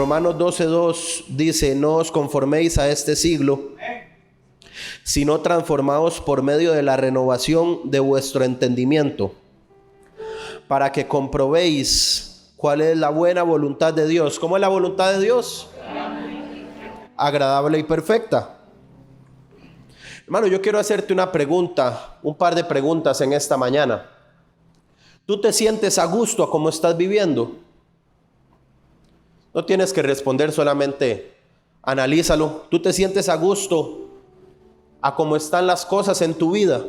Romanos 12:2 dice: no os conforméis a este siglo, sino transformaos por medio de la renovación de vuestro entendimiento, para que comprobéis cuál es la buena voluntad de Dios. ¿Cómo es la voluntad de Dios? Agradable y perfecta. Hermano, yo quiero hacerte una pregunta, un par de preguntas en esta mañana. ¿Tú te sientes a gusto a cómo estás viviendo? No tienes que responder, solamente analízalo. ¿Tú te sientes a gusto a cómo están las cosas en tu vida?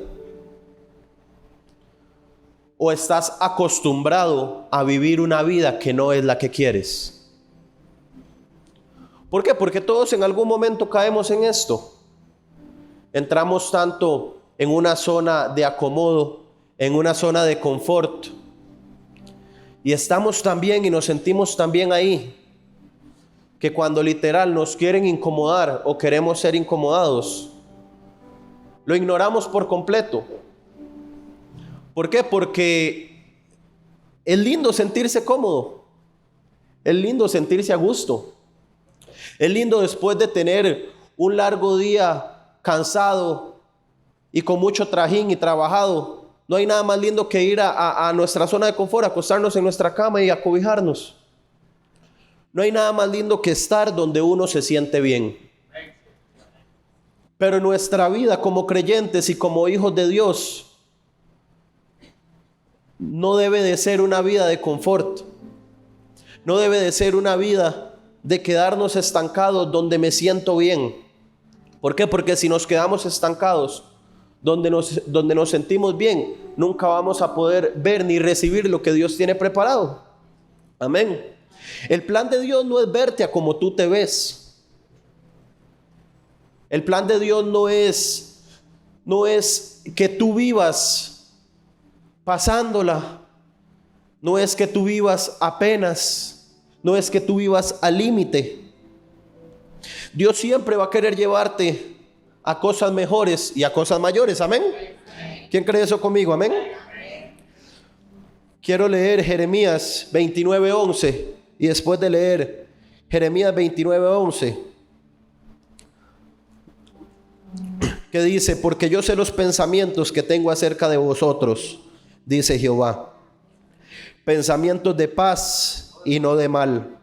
¿O estás acostumbrado a vivir una vida que no es la que quieres? ¿Por qué? Porque todos en algún momento caemos en esto. Entramos tanto en una zona de acomodo, en una zona de confort, y estamos tan bien y nos sentimos tan bien ahí, que cuando literal nos quieren incomodar o queremos ser incomodados, lo ignoramos por completo. ¿Por qué? Porque es lindo sentirse cómodo, es lindo sentirse a gusto, es lindo después de tener un largo día cansado y con mucho trajín y trabajado. No hay nada más lindo que ir a nuestra zona de confort, acostarnos en nuestra cama y acobijarnos. No hay nada más lindo que estar donde uno se siente bien. Pero en nuestra vida como creyentes y como hijos de Dios, no debe de ser una vida de confort. No debe de ser una vida de quedarnos estancados donde me siento bien. ¿Por qué? Porque si nos quedamos estancados donde nos sentimos bien, nunca vamos a poder ver ni recibir lo que Dios tiene preparado. Amén. El plan de Dios no es verte a como tú te ves. El plan de Dios no es que tú vivas pasándola. No es que tú vivas apenas. No es que tú vivas al límite. Dios siempre va a querer llevarte a cosas mejores y a cosas mayores. Amén. ¿Quién cree eso conmigo? Amén. Quiero leer Jeremías 29:11, y después de leer Jeremías 29:11, que dice: porque yo sé los pensamientos que tengo acerca de vosotros, dice Jehová, pensamientos de paz y no de mal,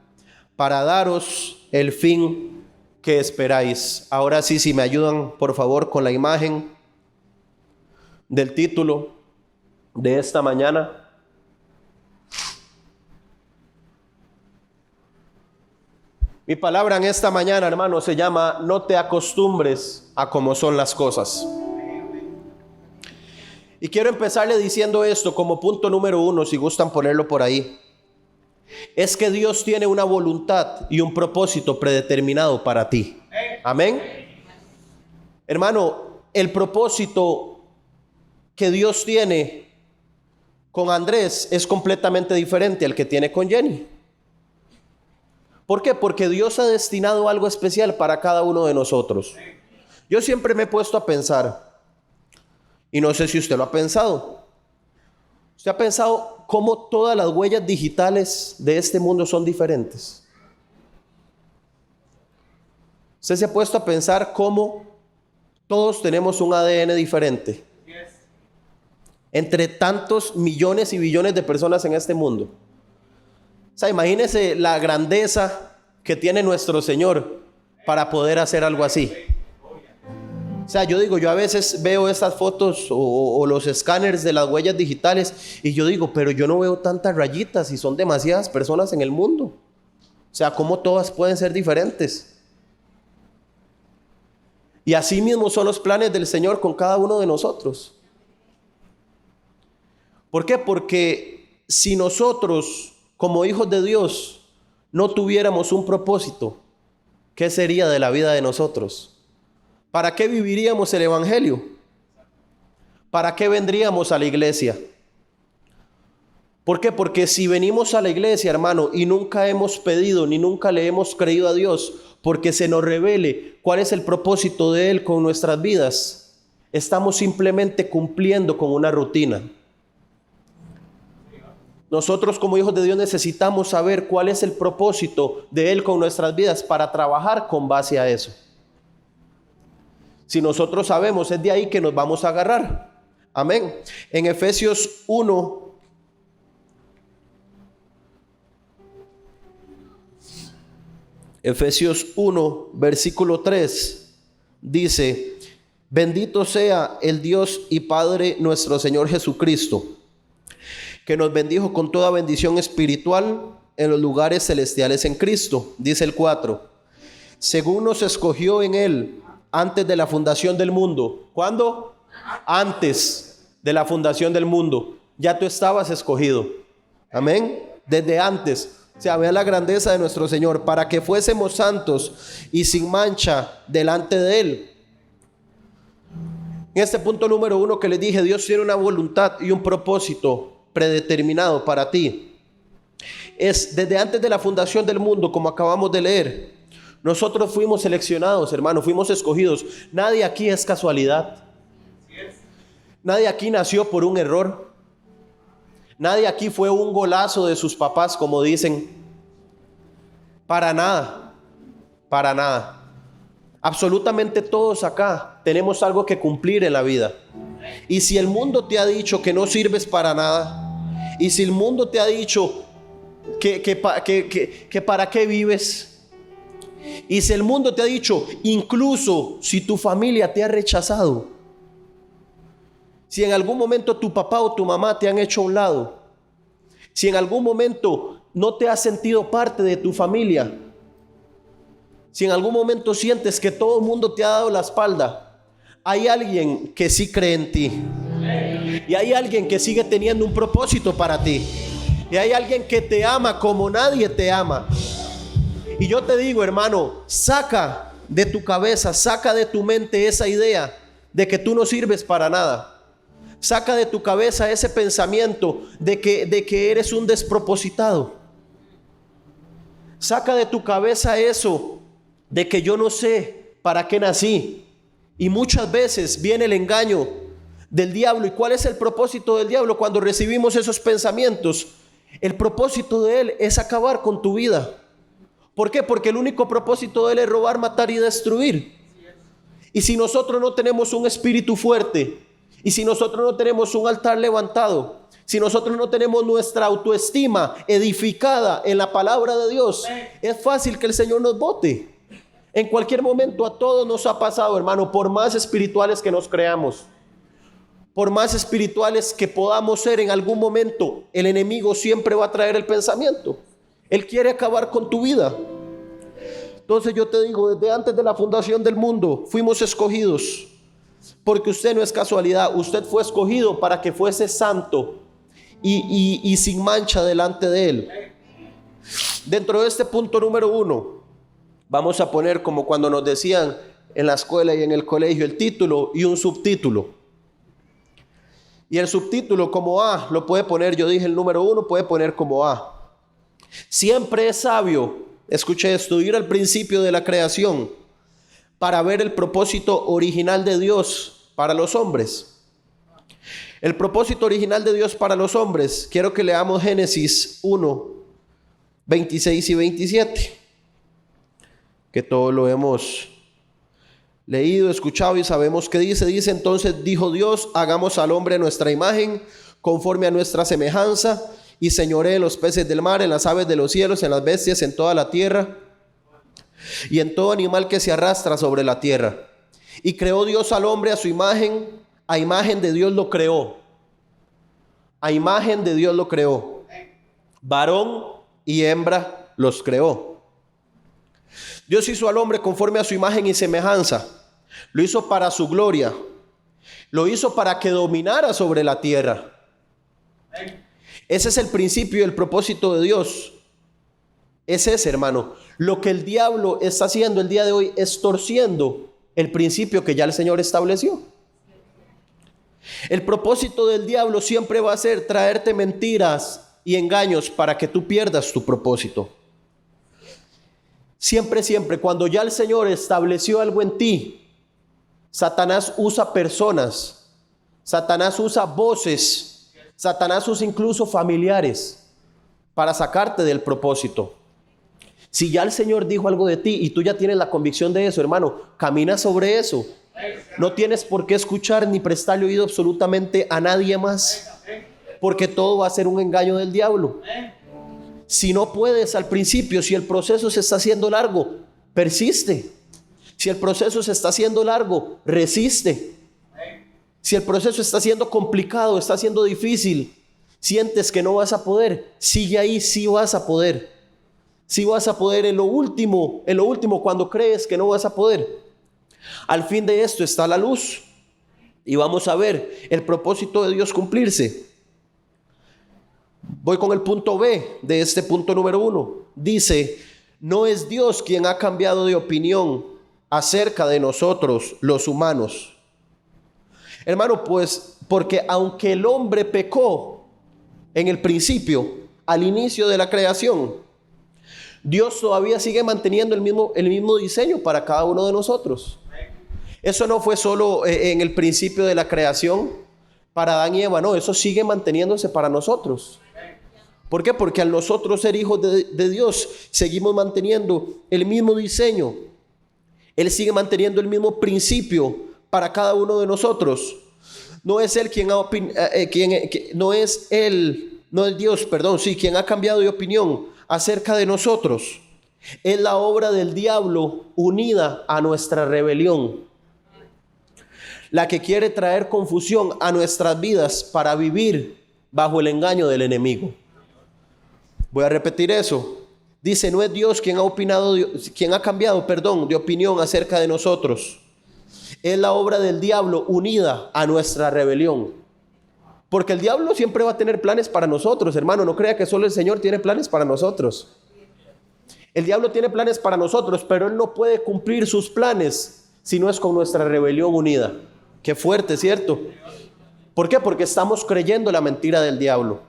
para daros el fin que esperáis. Ahora sí, si me ayudan por favor con la imagen del título de esta mañana. Mi palabra en esta mañana, hermano, se llama: no te acostumbres a cómo son las cosas. Y quiero empezarle diciendo esto como punto número 1, si gustan ponerlo por ahí. Es que Dios tiene una voluntad y un propósito predeterminado para ti. Amén. Hermano, el propósito que Dios tiene con Andrés es completamente diferente al que tiene con Jenny. ¿Por qué? Porque Dios ha destinado algo especial para cada uno de nosotros. Yo siempre me he puesto a pensar, y no sé si usted lo ha pensado. ¿Usted ha pensado cómo todas las huellas digitales de este mundo son diferentes? ¿Usted se ha puesto a pensar cómo todos tenemos un ADN diferente? Entre tantos millones y billones de personas en este mundo. O sea, imagínese la grandeza que tiene nuestro Señor para poder hacer algo así. O sea, yo a veces veo estas fotos o los escáneres de las huellas digitales y yo digo, pero yo no veo tantas rayitas y son demasiadas personas en el mundo. O sea, ¿cómo todas pueden ser diferentes? Y así mismo son los planes del Señor con cada uno de nosotros. ¿Por qué? Porque si nosotros, como hijos de Dios, no tuviéramos un propósito, ¿qué sería de la vida de nosotros? ¿Para qué viviríamos el evangelio? ¿Para qué vendríamos a la iglesia? ¿Por qué? Porque si venimos a la iglesia, hermano, y nunca hemos pedido ni nunca le hemos creído a Dios porque se nos revele cuál es el propósito de Él con nuestras vidas, estamos simplemente cumpliendo con una rutina. Nosotros como hijos de Dios necesitamos saber cuál es el propósito de Él con nuestras vidas para trabajar con base a eso. Si nosotros sabemos, es de ahí que nos vamos a agarrar. Amén. En Efesios 1, versículo 3, dice: bendito sea el Dios y Padre nuestro Señor Jesucristo, que nos bendijo con toda bendición espiritual en los lugares celestiales en Cristo. Dice el 4, según nos escogió en Él antes de la fundación del mundo. ¿Cuándo? Antes de la fundación del mundo. Ya tú estabas escogido. Amén. Desde antes. O sea, vea la grandeza de nuestro Señor, para que fuésemos santos y sin mancha delante de Él. En este punto número 1 que les dije, Dios tiene una voluntad y un propósito predeterminado para ti. Es desde antes de la fundación del mundo, como acabamos de leer. Nosotros fuimos seleccionados, hermanos, fuimos escogidos. Nadie aquí es casualidad. Nadie aquí nació por un error. Nadie aquí fue un golazo de sus papás, como dicen. Para nada, para nada. Absolutamente todos acá tenemos algo que cumplir en la vida. Y si el mundo te ha dicho que no sirves para nada, y si el mundo te ha dicho que para qué vives, y si el mundo te ha dicho, incluso si tu familia te ha rechazado, si en algún momento tu papá o tu mamá te han hecho a un lado, si en algún momento no te has sentido parte de tu familia, si en algún momento sientes que todo el mundo te ha dado la espalda, hay alguien que sí cree en ti. Y hay alguien que sigue teniendo un propósito para ti. Y hay alguien que te ama como nadie te ama. Y yo te digo, hermano, saca de tu cabeza, saca de tu mente esa idea de que tú no sirves para nada. Saca de tu cabeza ese pensamiento de que eres un despropositado. Saca de tu cabeza eso de que yo no sé para qué nací. Y muchas veces viene el engaño del diablo. ¿Y cuál es el propósito del diablo cuando recibimos esos pensamientos? El propósito de él es acabar con tu vida. ¿Por qué? Porque el único propósito de él es robar, matar y destruir. Y si nosotros no tenemos un espíritu fuerte, y si nosotros no tenemos un altar levantado, si nosotros no tenemos nuestra autoestima edificada en la palabra de Dios, es fácil que el Señor nos bote. En cualquier momento a todos nos ha pasado, hermano, por más espirituales que nos creamos, por más espirituales que podamos ser, en algún momento el enemigo siempre va a traer el pensamiento. Él quiere acabar con tu vida. Entonces yo te digo, desde antes de la fundación del mundo fuimos escogidos, porque usted no es casualidad. Usted fue escogido para que fuese santo y sin mancha delante de Él. Dentro de este punto número 1, vamos a poner, como cuando nos decían en la escuela y en el colegio, el título y un subtítulo. Y el subtítulo como A lo puede poner, yo dije el número 1, puede poner como A: siempre es sabio, escuche esto, ir al principio de la creación para ver el propósito original de Dios para los hombres. El propósito original de Dios para los hombres. Quiero que leamos Génesis 1, 26 y 27. Que todo lo hemos leído, escuchado y sabemos qué dice. Dice: entonces dijo Dios, hagamos al hombre a nuestra imagen, conforme a nuestra semejanza, y señoree en los peces del mar, en las aves de los cielos, en las bestias, en toda la tierra, y en todo animal que se arrastra sobre la tierra. Y creó Dios al hombre a su imagen, a imagen de Dios lo creó. A imagen de Dios lo creó. Varón y hembra los creó. Dios hizo al hombre conforme a su imagen y semejanza. Lo hizo para su gloria. Lo hizo para que dominara sobre la tierra. Ese es el principio y el propósito de Dios. Es ese, hermano. Lo que el diablo está haciendo el día de hoy es torciendo el principio que ya el Señor estableció. El propósito del diablo siempre va a ser traerte mentiras y engaños para que tú pierdas tu propósito. Siempre, siempre, cuando ya el Señor estableció algo en ti, Satanás usa personas, Satanás usa voces, Satanás usa incluso familiares para sacarte del propósito. Si ya el Señor dijo algo de ti y tú ya tienes la convicción de eso, hermano, camina sobre eso. No tienes por qué escuchar ni prestarle oído absolutamente a nadie más, porque todo va a ser un engaño del diablo. Si no puedes al principio, si el proceso se está haciendo largo, persiste. Si el proceso se está haciendo largo, resiste. Si el proceso está siendo complicado, está siendo difícil, sientes que no vas a poder, sigue ahí, sí vas a poder. Sí vas a poder en lo último cuando crees que no vas a poder. Al fin de esto está la luz. Y vamos a ver el propósito de Dios cumplirse. Voy con el punto B de este punto número 1. Dice, no es Dios quien ha cambiado de opinión acerca de nosotros, los humanos. Hermano, pues, porque aunque el hombre pecó en el principio, al inicio de la creación, Dios todavía sigue manteniendo el mismo diseño para cada uno de nosotros. Eso no fue solo en el principio de la creación para Adán y Eva, no, eso sigue manteniéndose para nosotros. ¿Por qué? Porque al nosotros ser hijos de Dios, seguimos manteniendo el mismo diseño. Él sigue manteniendo el mismo principio para cada uno de nosotros. No es Él quien quien ha cambiado de opinión acerca de nosotros. Es la obra del diablo unida a nuestra rebelión, la que quiere traer confusión a nuestras vidas para vivir bajo el engaño del enemigo. Voy a repetir eso. Dice, no es Dios quien ha cambiado de opinión acerca de nosotros. Es la obra del diablo unida a nuestra rebelión. Porque el diablo siempre va a tener planes para nosotros, hermano. No crea que solo el Señor tiene planes para nosotros. El diablo tiene planes para nosotros, pero él no puede cumplir sus planes si no es con nuestra rebelión unida. Qué fuerte, ¿cierto? ¿Por qué? Porque estamos creyendo la mentira del diablo.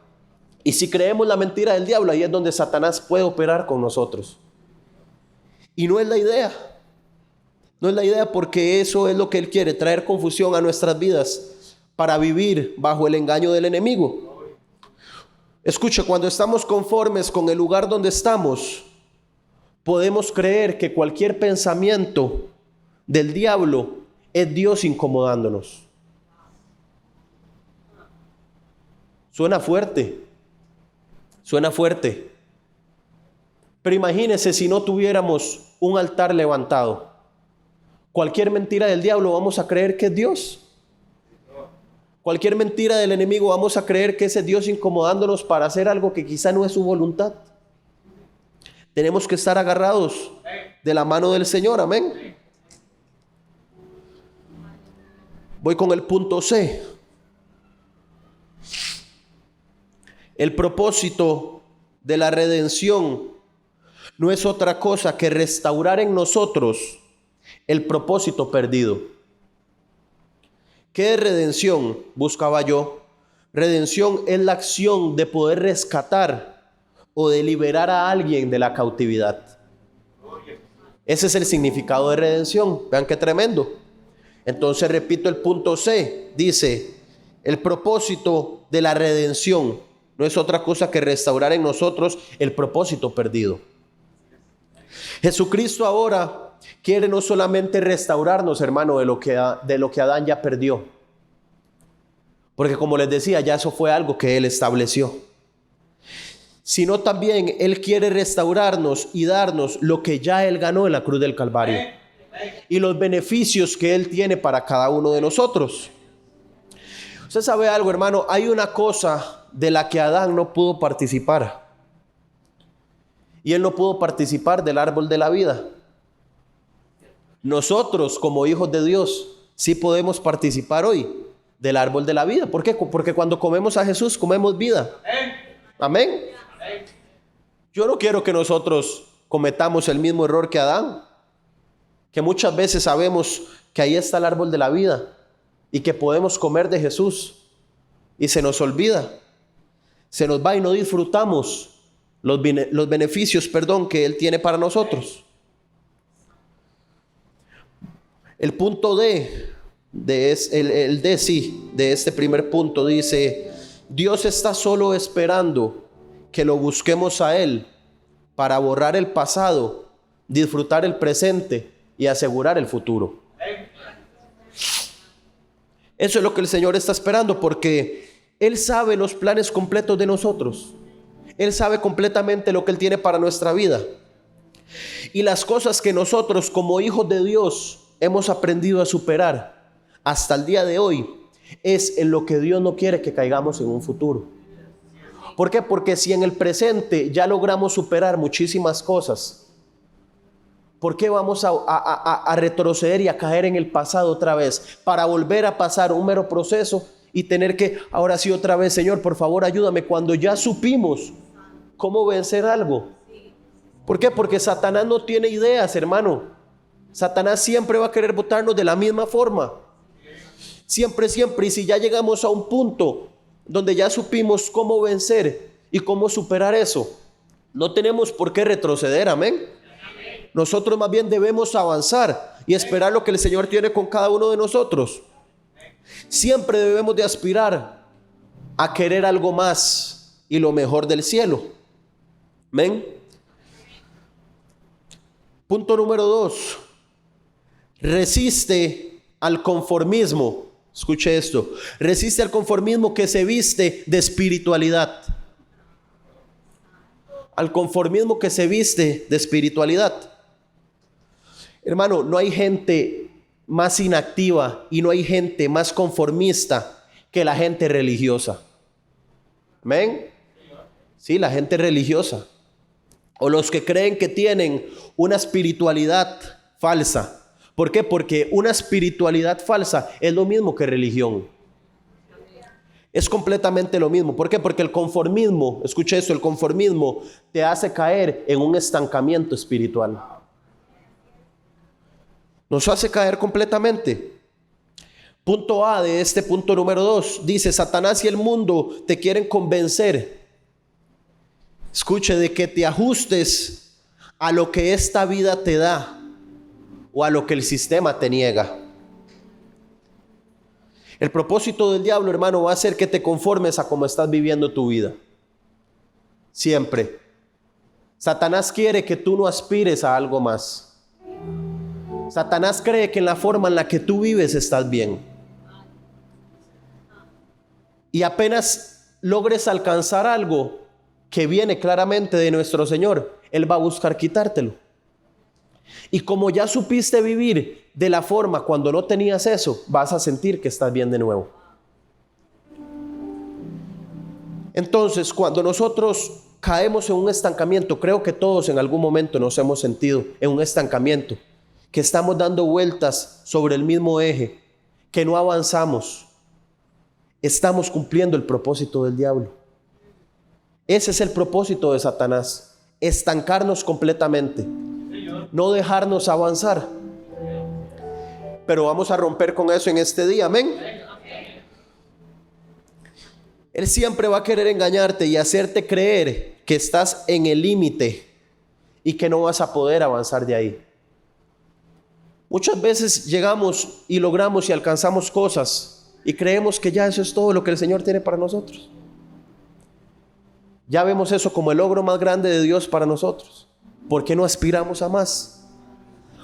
Y si creemos la mentira del diablo, ahí es donde Satanás puede operar con nosotros. Y no es la idea. No es la idea, porque eso es lo que él quiere, traer confusión a nuestras vidas para vivir bajo el engaño del enemigo. Escucha, cuando estamos conformes con el lugar donde estamos, podemos creer que cualquier pensamiento del diablo es Dios incomodándonos. Suena fuerte. Pero imagínese si no tuviéramos un altar levantado. Cualquier mentira del diablo vamos a creer que es Dios. Cualquier mentira del enemigo vamos a creer que ese Dios incomodándonos para hacer algo que quizá no es su voluntad. Tenemos que estar agarrados de la mano del Señor, amén. Voy con el punto C. El propósito de la redención no es otra cosa que restaurar en nosotros el propósito perdido. ¿Qué es redención? Buscaba yo. Redención es la acción de poder rescatar o de liberar a alguien de la cautividad. Ese es el significado de redención. Vean qué tremendo. Entonces repito el punto C. Dice, el propósito de la redención no es otra cosa que restaurar en nosotros el propósito perdido. Jesucristo ahora quiere no solamente restaurarnos, hermano, de lo que Adán ya perdió. Porque como les decía, ya eso fue algo que Él estableció. Sino también Él quiere restaurarnos y darnos lo que ya Él ganó en la cruz del Calvario. Y los beneficios que Él tiene para cada uno de nosotros. Usted sabe algo, hermano, hay una cosa de la que Adán no pudo participar. Y él no pudo participar del árbol de la vida. Nosotros, como hijos de Dios, sí podemos participar hoy del árbol de la vida. ¿Por qué? Porque cuando comemos a Jesús, comemos vida. Amén. Yo no quiero que nosotros cometamos el mismo error que Adán, que muchas veces sabemos que ahí está el árbol de la vida y que podemos comer de Jesús y se nos olvida, se nos va y no disfrutamos los beneficios, que Él tiene para nosotros. El punto D, de este primer punto dice, Dios está solo esperando que lo busquemos a Él para borrar el pasado, disfrutar el presente y asegurar el futuro. Eso es lo que el Señor está esperando, porque Él sabe los planes completos de nosotros. Él sabe completamente lo que Él tiene para nuestra vida. Y las cosas que nosotros como hijos de Dios hemos aprendido a superar hasta el día de hoy es en lo que Dios no quiere que caigamos en un futuro. ¿Por qué? Porque si en el presente ya logramos superar muchísimas cosas, ¿por qué vamos a retroceder y a caer en el pasado otra vez para volver a pasar un mero proceso y tener que, ahora sí otra vez, Señor, por favor ayúdame, cuando ya supimos cómo vencer algo? ¿Por qué? Porque Satanás no tiene ideas, hermano. Satanás siempre va a querer botarnos de la misma forma. Siempre. Y si ya llegamos a un punto donde ya supimos cómo vencer y cómo superar eso, no tenemos por qué retroceder, amén. Nosotros más bien debemos avanzar y esperar lo que el Señor tiene con cada uno de nosotros. Siempre debemos de aspirar a querer algo más y lo mejor del cielo. Amén. Punto número 2. Resiste al conformismo. Escuche esto. Resiste al conformismo que se viste de espiritualidad. Al conformismo que se viste de espiritualidad. Hermano, no hay gente más inactiva y no hay gente más conformista que la gente religiosa. ¿Amén? Sí, la gente religiosa. O los que creen que tienen una espiritualidad falsa. ¿Por qué? Porque una espiritualidad falsa es lo mismo que religión. Es completamente lo mismo. ¿Por qué? Porque el conformismo, escuche esto, el conformismo te hace caer en un estancamiento espiritual. Nos hace caer completamente. Punto A de este punto número 2. Dice, Satanás y el mundo te quieren convencer. Escuche, de que te ajustes a lo que esta vida te da o a lo que el sistema te niega. El propósito del diablo, hermano, va a ser que te conformes a cómo estás viviendo tu vida. Siempre. Satanás quiere que tú no aspires a algo más. Satanás cree que en la forma en la que tú vives estás bien. Y apenas logres alcanzar algo que viene claramente de nuestro Señor, Él va a buscar quitártelo. Y como ya supiste vivir de la forma cuando no tenías eso, vas a sentir que estás bien de nuevo. Entonces, cuando nosotros caemos en un estancamiento, creo que todos en algún momento nos hemos sentido en un estancamiento, que estamos dando vueltas sobre el mismo eje, que no avanzamos. Estamos cumpliendo el propósito del diablo. Ese es el propósito de Satanás, estancarnos completamente, no dejarnos avanzar. Pero vamos a romper con eso en este día, amén. Él siempre va a querer engañarte y hacerte creer que estás en el límite y que no vas a poder avanzar de ahí. Muchas veces llegamos y logramos y alcanzamos cosas y creemos que ya eso es todo lo que el Señor tiene para nosotros. Ya vemos eso como el logro más grande de Dios para nosotros. ¿Por qué no aspiramos a más?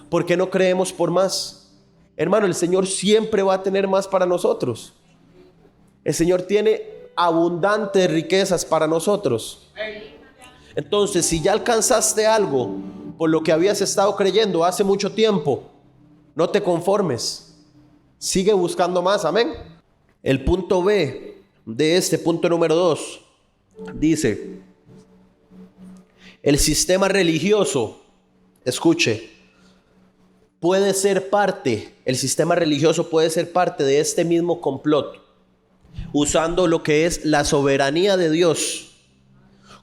¿Por qué no creemos por más? Hermano, el Señor siempre va a tener más para nosotros. El Señor tiene abundantes riquezas para nosotros. Entonces, si ya alcanzaste algo por lo que habías estado creyendo hace mucho tiempo, no te conformes. Sigue buscando más, amén. El punto B de este punto número 2 dice, el sistema religioso, escuche, puede ser parte, el sistema religioso puede ser parte de este mismo complot, usando lo que es la soberanía de Dios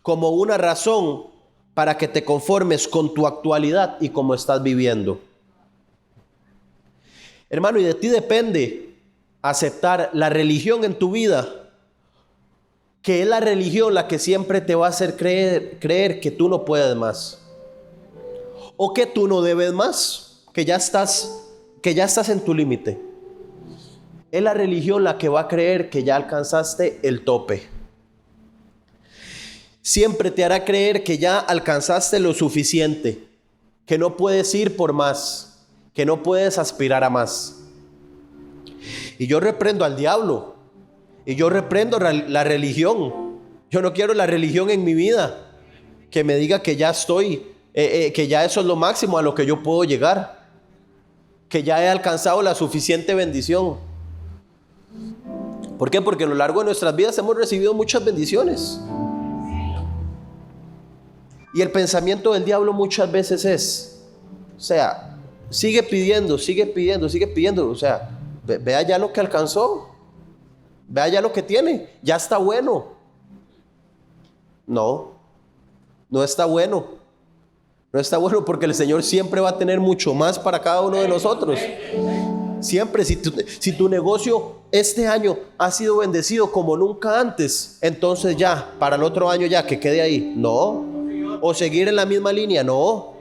como una razón para que te conformes con tu actualidad y cómo estás viviendo. Hermano, y de ti depende aceptar la religión en tu vida, que es la religión la que siempre te va a hacer creer que tú no puedes más, o que tú no debes más, que ya estás en tu límite. Es la religión la que va a creer que ya alcanzaste el tope. siempre te hará creer que ya alcanzaste lo suficiente, que no puedes ir por más, que no puedes aspirar a más. Y yo reprendo al diablo, y yo reprendo la religión. Yo no quiero la religión en mi vida que me diga que ya estoy, que ya eso es lo máximo a lo que yo puedo llegar, que ya he alcanzado la suficiente bendición. ¿Por qué? Porque a lo largo de nuestras vidas hemos recibido muchas bendiciones. Y el pensamiento del diablo muchas veces es, o sea, sigue pidiendo, sigue pidiendo, sigue pidiendo. O sea, vea ya lo que alcanzó, vea ya lo que tiene, ya está bueno. No, no está bueno. No está bueno, porque el Señor siempre va a tener mucho más para cada uno de nosotros. Siempre, si tu negocio este año ha sido bendecido como nunca antes, entonces ya, para el otro año ya, que quede ahí. No. O seguir en la misma línea. No.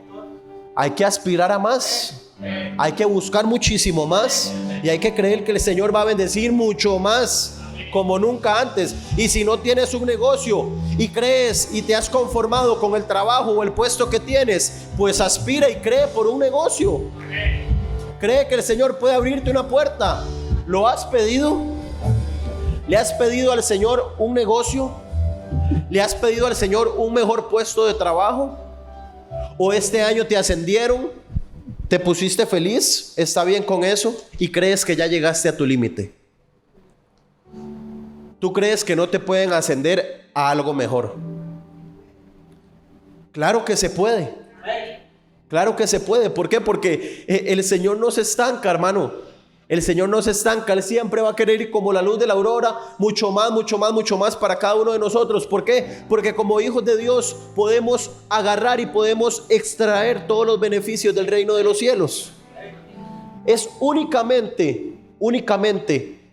Hay que aspirar a más. Hay que buscar muchísimo más. Y hay que creer que el Señor va a bendecir mucho más como nunca antes. Y si no tienes un negocio y crees y te has conformado con el trabajo o el puesto que tienes, pues aspira y cree por un negocio. Cree que el Señor puede abrirte una puerta. ¿Lo has pedido? ¿Le has pedido al Señor un negocio? ¿Le has pedido al Señor un mejor puesto de trabajo? ¿O este año te ascendieron? ¿Te pusiste feliz? ¿Está bien con eso? ¿Y crees que ya llegaste a tu límite? ¿Tú crees que no te pueden ascender a algo mejor? Claro que se puede. Claro que se puede. ¿Por qué? Porque el Señor no se estanca, hermano. El Señor no se estanca. Él siempre va a querer ir como la luz de la aurora, mucho más, mucho más, mucho más para cada uno de nosotros. ¿Por qué? Porque como hijos de Dios podemos agarrar y podemos extraer todos los beneficios del reino de los cielos. Es únicamente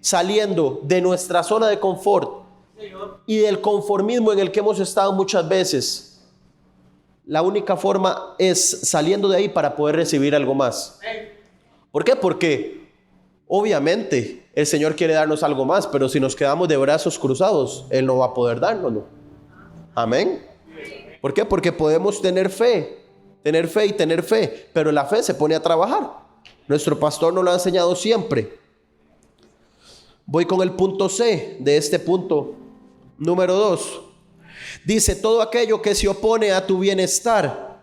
saliendo de nuestra zona de confort y del conformismo en el que hemos estado muchas veces. La única forma es saliendo de ahí para poder recibir algo más. ¿Por qué? Porque obviamente el Señor quiere darnos algo más, pero si nos quedamos de brazos cruzados, Él no va a poder dárnoslo. Amén. ¿Por qué? Porque podemos tener fe y tener fe, pero la fe se pone a trabajar. Nuestro pastor nos lo ha enseñado siempre. Voy con el punto C de este punto número 2. Dice: todo aquello que se opone a tu bienestar,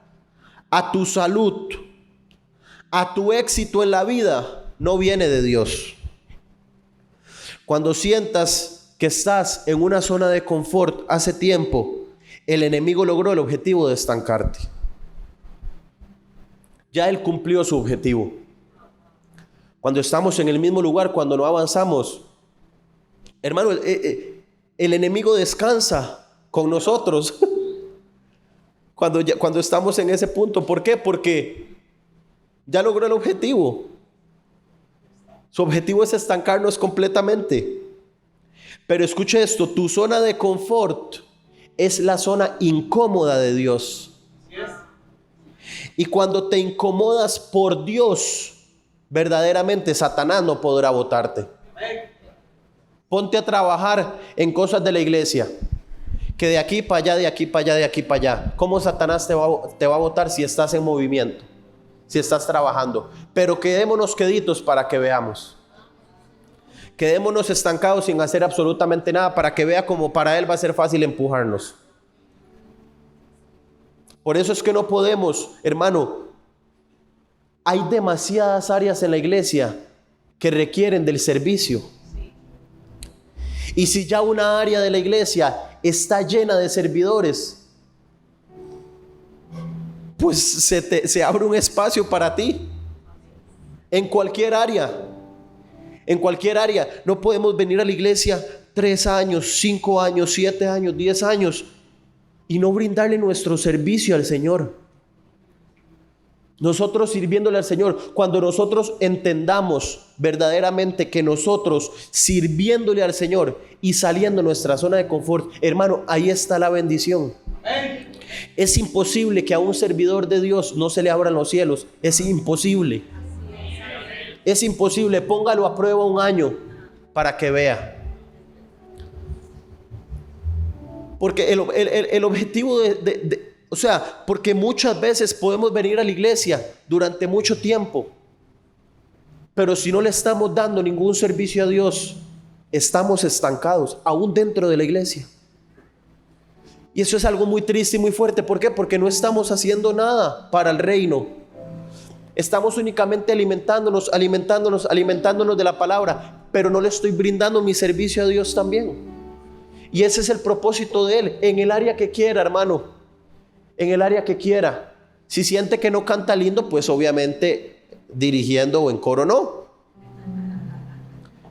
a tu salud, a tu éxito en la vida, no viene de Dios. Cuando sientas que estás en una zona de confort hace tiempo, el enemigo logró el objetivo de estancarte. Ya él cumplió su objetivo. Cuando estamos en el mismo lugar, cuando no avanzamos, hermano, el enemigo descansa con nosotros cuando estamos en ese punto. ¿Por qué? Porque ya logró el objetivo. Su objetivo es estancarnos completamente. Pero escuche esto: tu zona de confort es la zona incómoda de Dios. Y cuando te incomodas por Dios, verdaderamente Satanás no podrá botarte. Ponte a trabajar en cosas de la iglesia, que de aquí para allá, de aquí para allá, de aquí para allá. ¿Cómo Satanás te va a botar si estás en movimiento, si estás trabajando? Pero quedémonos queditos para que veamos. Quedémonos estancados sin hacer absolutamente nada, para que vea cómo para Él va a ser fácil empujarnos. Por eso es que no podemos, hermano. Hay demasiadas áreas en la iglesia que requieren del servicio. Y si ya una área de la iglesia está llena de servidores, pues se abre un espacio para ti. En cualquier área. En cualquier área. No podemos venir a la iglesia 3 años, 5 años, 7 años, 10 años y no brindarle nuestro servicio al Señor. Nosotros sirviéndole al Señor, cuando nosotros entendamos verdaderamente que nosotros sirviéndole al Señor y saliendo de nuestra zona de confort, hermano, ahí está la bendición. Es imposible que a un servidor de Dios no se le abran los cielos. Es imposible. Es imposible. Póngalo a prueba 1 año para que vea. Porque el objetivo o sea, porque muchas veces podemos venir a la iglesia durante mucho tiempo, pero si no le estamos dando ningún servicio a Dios, estamos estancados, aún dentro de la iglesia. Y eso es algo muy triste y muy fuerte. ¿Por qué? Porque no estamos haciendo nada para el reino. Estamos únicamente alimentándonos de la palabra, pero no le estoy brindando mi servicio a Dios también. Y ese es el propósito de Él, en el área que quiera, hermano, en el área que quiera. Si siente que no canta lindo, pues obviamente dirigiendo o en coro no.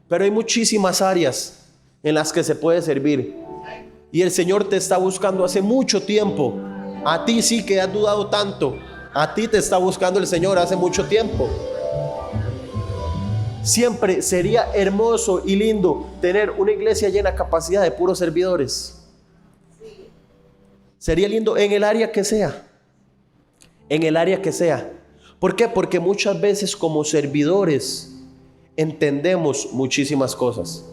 Pero hay muchísimas áreas en las que se puede servir. Y el Señor te está buscando hace mucho tiempo. A ti sí que has dudado tanto. A ti te está buscando el Señor hace mucho tiempo. Siempre sería hermoso y lindo tener una iglesia llena de capacidad de puros servidores. Sería lindo en el área que sea. En el área que sea. ¿Por qué? Porque muchas veces como servidores entendemos muchísimas cosas.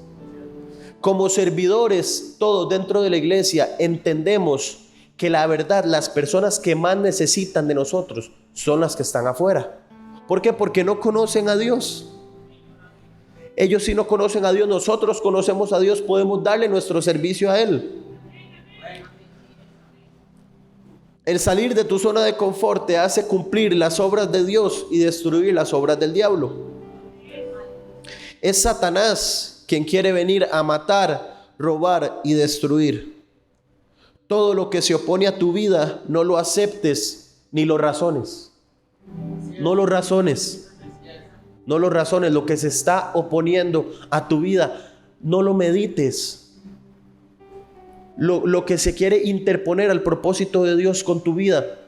Como servidores, todos dentro de la iglesia entendemos que la verdad, las personas que más necesitan de nosotros son las que están afuera. ¿Por qué? Porque no conocen a Dios. Ellos sí no conocen a Dios, nosotros conocemos a Dios, podemos darle nuestro servicio a Él. El salir de tu zona de confort te hace cumplir las obras de Dios y destruir las obras del diablo. Es Satanás quien quiere venir a matar, robar y destruir. Todo lo que se opone a tu vida, no lo aceptes ni lo razones. No lo razones. No lo razones. Lo que se está oponiendo a tu vida, no lo medites. Lo que se quiere interponer al propósito de Dios con tu vida,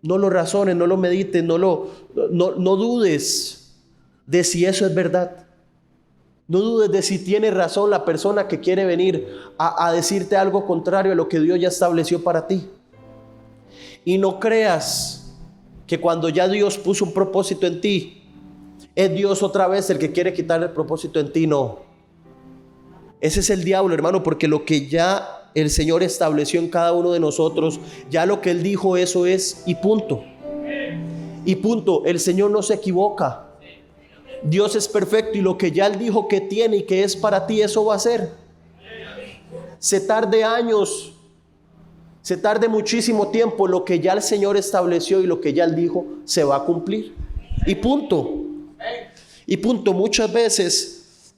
no lo razones, no lo medites, no dudes de si eso es verdad. No dudes de si tiene razón la persona que quiere venir a decirte algo contrario a lo que Dios ya estableció para ti. Y no creas que cuando ya Dios puso un propósito en ti, es Dios otra vez el que quiere quitar el propósito en ti. No. Ese es el diablo, hermano, porque lo que ya el Señor estableció en cada uno de nosotros, ya lo que Él dijo, eso es, y punto. Y punto. El Señor no se equivoca. Dios es perfecto y lo que ya Él dijo que tiene y que es para ti, eso va a ser. Se tarde años, se tarde muchísimo tiempo, lo que ya el Señor estableció y lo que ya Él dijo se va a cumplir. Y punto. Y punto. Muchas veces,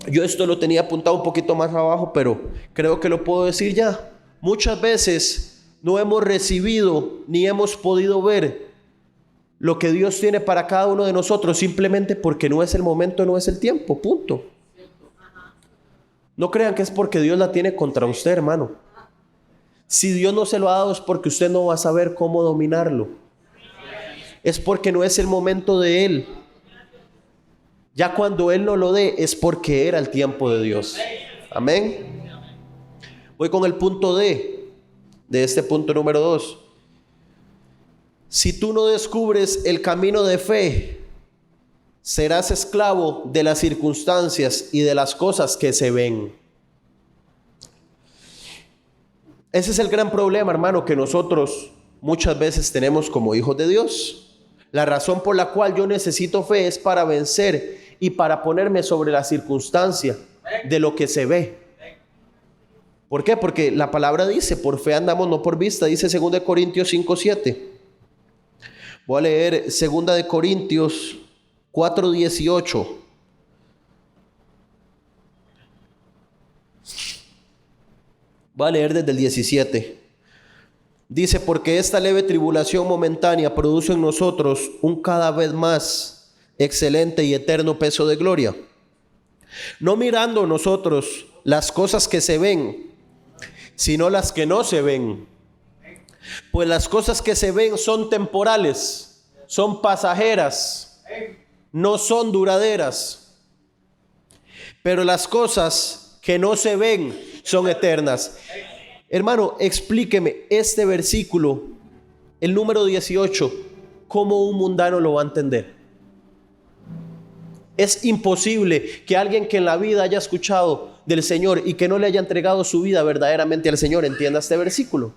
yo esto lo tenía apuntado un poquito más abajo, pero creo que lo puedo decir ya. Muchas veces no hemos recibido ni hemos podido ver lo que Dios tiene para cada uno de nosotros simplemente porque no es el momento, no es el tiempo, punto. No crean que es porque Dios la tiene contra usted, hermano. Si Dios no se lo ha dado es porque usted no va a saber cómo dominarlo. Es porque no es el momento de Él. Ya cuando Él no lo dé es porque era el tiempo de Dios. Amén. Voy con el punto D de este punto número 2. Si tú no descubres el camino de fe, serás esclavo de las circunstancias y de las cosas que se ven. Ese es el gran problema, hermano, que nosotros muchas veces tenemos como hijos de Dios. La razón por la cual yo necesito fe es para vencer y para ponerme sobre la circunstancia de lo que se ve. ¿Por qué? Porque la palabra dice, por fe andamos, no por vista. Dice 2 Corintios 5:7. Voy a leer 2 Corintios 4:18. Voy a leer desde el 17. Dice, porque esta leve tribulación momentánea produce en nosotros un cada vez más excelente y eterno peso de gloria. No mirando nosotros las cosas que se ven, sino las que no se ven. Pues las cosas que se ven son temporales, son pasajeras, no son duraderas. Pero las cosas que no se ven son eternas. Hermano, explíqueme este versículo, el número 18, ¿cómo un mundano lo va a entender? Es imposible que alguien que en la vida haya escuchado del Señor y que no le haya entregado su vida verdaderamente al Señor entienda este versículo.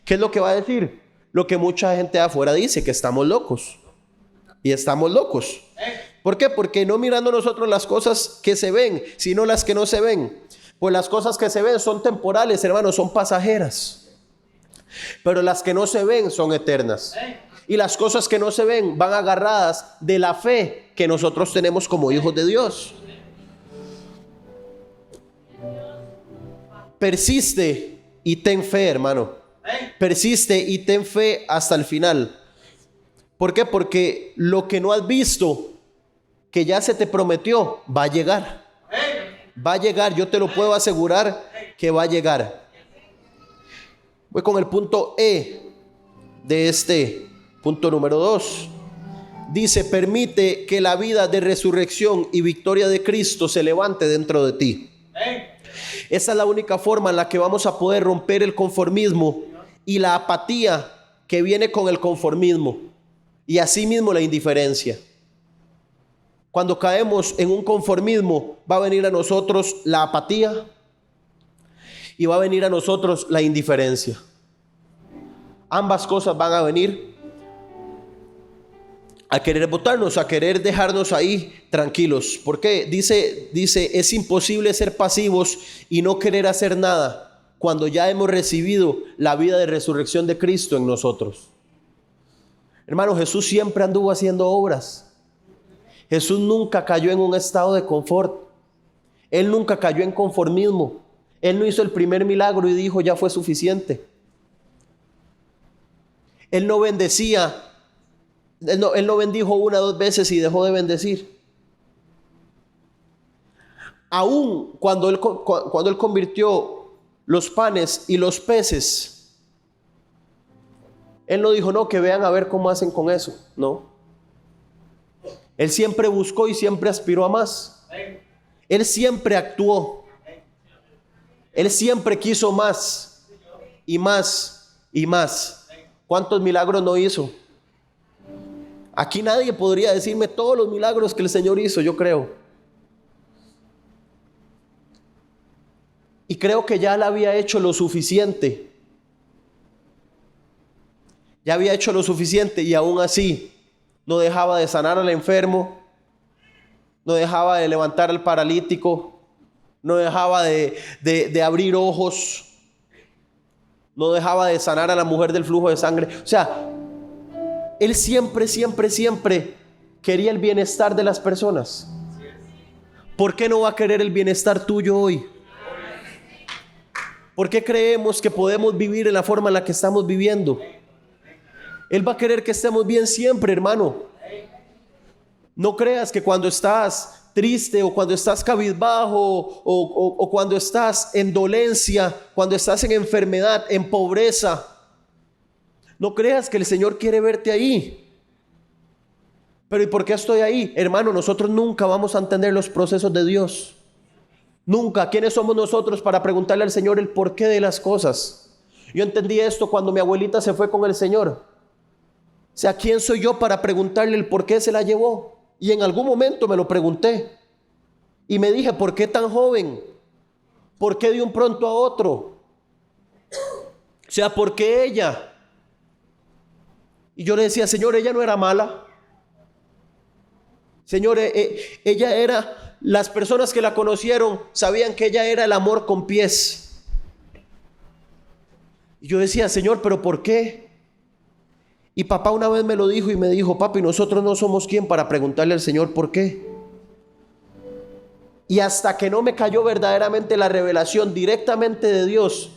¿Qué es lo que va a decir? Lo que mucha gente de afuera dice, que estamos locos. Y estamos locos. ¿Por qué? Porque no mirando nosotros las cosas que se ven, sino las que no se ven. Pues las cosas que se ven son temporales, hermanos, son pasajeras. Pero las que no se ven son eternas. Y las cosas que no se ven van agarradas de la fe que nosotros tenemos como hijos de Dios. Persiste y ten fe, hermano. Persiste y ten fe hasta el final. ¿Por qué? Porque lo que no has visto, que ya se te prometió, va a llegar. Va a llegar, yo te lo puedo asegurar que va a llegar. Voy con el punto E de este punto número 2. Dice, permite que la vida de resurrección y victoria de Cristo se levante dentro de ti. Esa es la única forma en la que vamos a poder romper el conformismo y la apatía que viene con el conformismo y asimismo la indiferencia. Cuando caemos en un conformismo, va a venir a nosotros la apatía y va a venir a nosotros la indiferencia. Ambas cosas van a venir a querer botarnos, a querer dejarnos ahí tranquilos. ¿Por qué? Dice, es imposible ser pasivos y no querer hacer nada cuando ya hemos recibido la vida de resurrección de Cristo en nosotros. Hermano, Jesús siempre anduvo haciendo obras. Jesús nunca cayó en un estado de confort. Él nunca cayó en conformismo. Él no hizo el primer milagro y dijo, ya fue suficiente. Él no bendecía. Él no bendijo una o dos veces y dejó de bendecir. Aún cuando él convirtió los panes y los peces, Él no dijo, no, que vean a ver cómo hacen con eso. No. Él siempre buscó y siempre aspiró a más. Él siempre actuó. Él siempre quiso más y más y más. ¿Cuántos milagros no hizo? Aquí nadie podría decirme todos los milagros que el Señor hizo, yo creo. Y creo que ya Él había hecho lo suficiente. Ya había hecho lo suficiente y aún así no dejaba de sanar al enfermo, no dejaba de levantar al paralítico, no dejaba de abrir ojos, no dejaba de sanar a la mujer del flujo de sangre. O sea, Él siempre quería el bienestar de las personas. ¿Por qué no va a querer el bienestar tuyo hoy? ¿Por qué creemos que podemos vivir en la forma en la que estamos viviendo? Él va a querer que estemos bien siempre, hermano. No creas que cuando estás triste o cuando estás cabizbajo o cuando estás en dolencia, cuando estás en enfermedad, en pobreza, no creas que el Señor quiere verte ahí. Pero ¿y por qué estoy ahí? Hermano, nosotros nunca vamos a entender los procesos de Dios. Nunca. ¿Quiénes somos nosotros para preguntarle al Señor el porqué de las cosas? Yo entendí esto cuando mi abuelita se fue con el Señor. O sea, ¿quién soy yo para preguntarle el por qué se la llevó? Y en algún momento me lo pregunté. Y me dije, ¿por qué tan joven? ¿Por qué de un pronto a otro? O sea, ¿por qué ella? Y yo le decía, Señor, ella no era mala. Señor, ella era, las personas que la conocieron sabían que ella era el amor con pies. Y yo decía, Señor, ¿pero por qué? Y papá una vez me lo dijo y me dijo, papi, nosotros no somos quien para preguntarle al Señor por qué. Y hasta que no me cayó verdaderamente la revelación directamente de Dios,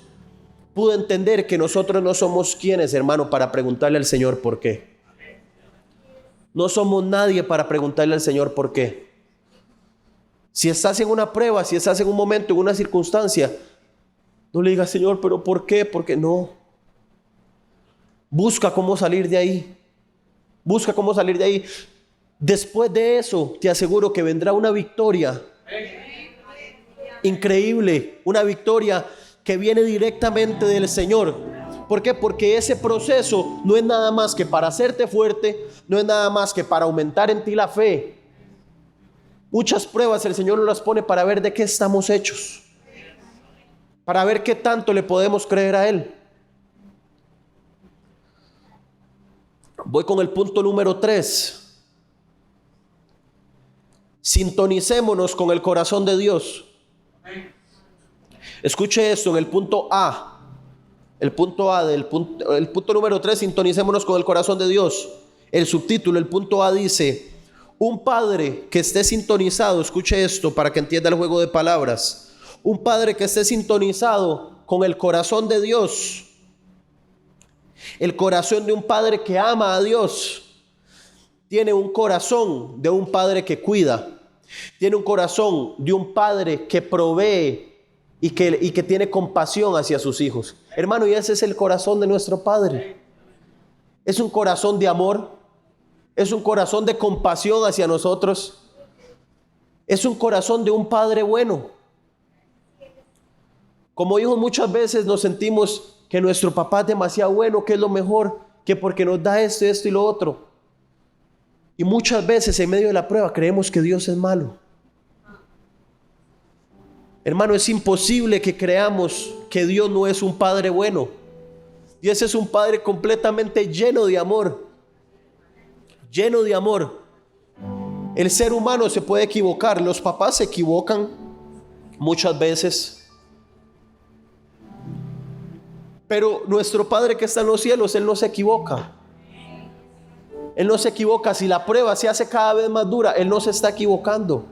pude entender que nosotros no somos quienes, hermano, para preguntarle al Señor por qué. No somos nadie para preguntarle al Señor por qué. Si estás en una prueba, si estás en un momento, en una circunstancia, no le digas, Señor, pero ¿por qué? Porque no. Busca cómo salir de ahí. Busca cómo salir de ahí. Después de eso, te aseguro que vendrá una victoria increíble. Una victoria que viene directamente del Señor. ¿Por qué? Porque ese proceso no es nada más que para hacerte fuerte, no es nada más que para aumentar en ti la fe. Muchas pruebas el Señor nos las pone para ver de qué estamos hechos, para ver qué tanto le podemos creer a Él. Voy con el punto número 3. Sintonicémonos con el corazón de Dios. Escuche esto en el punto A. El punto número 3, sintonicémonos con el corazón de Dios. El subtítulo, el punto A dice: un padre que esté sintonizado, escuche esto para que entienda el juego de palabras. Un padre que esté sintonizado con el corazón de Dios, el corazón de un padre que ama a Dios, tiene un corazón de un padre que cuida, tiene un corazón de un padre que provee y que tiene compasión hacia sus hijos. Hermano, y ese es el corazón de nuestro Padre. Es un corazón de amor, es un corazón de compasión hacia nosotros, es un corazón de un Padre bueno. Como hijos muchas veces nos sentimos que nuestro papá es demasiado bueno, que es lo mejor, que porque nos da esto, esto y lo otro. Y muchas veces en medio de la prueba creemos que Dios es malo. Hermano, es imposible que creamos que Dios no es un Padre bueno. Dios es un Padre completamente lleno de amor. Lleno de amor. El ser humano se puede equivocar. Los papás se equivocan muchas veces. Pero nuestro Padre que está en los cielos, Él no se equivoca. Él no se equivoca. Si la prueba se hace cada vez más dura, Él no se está equivocando.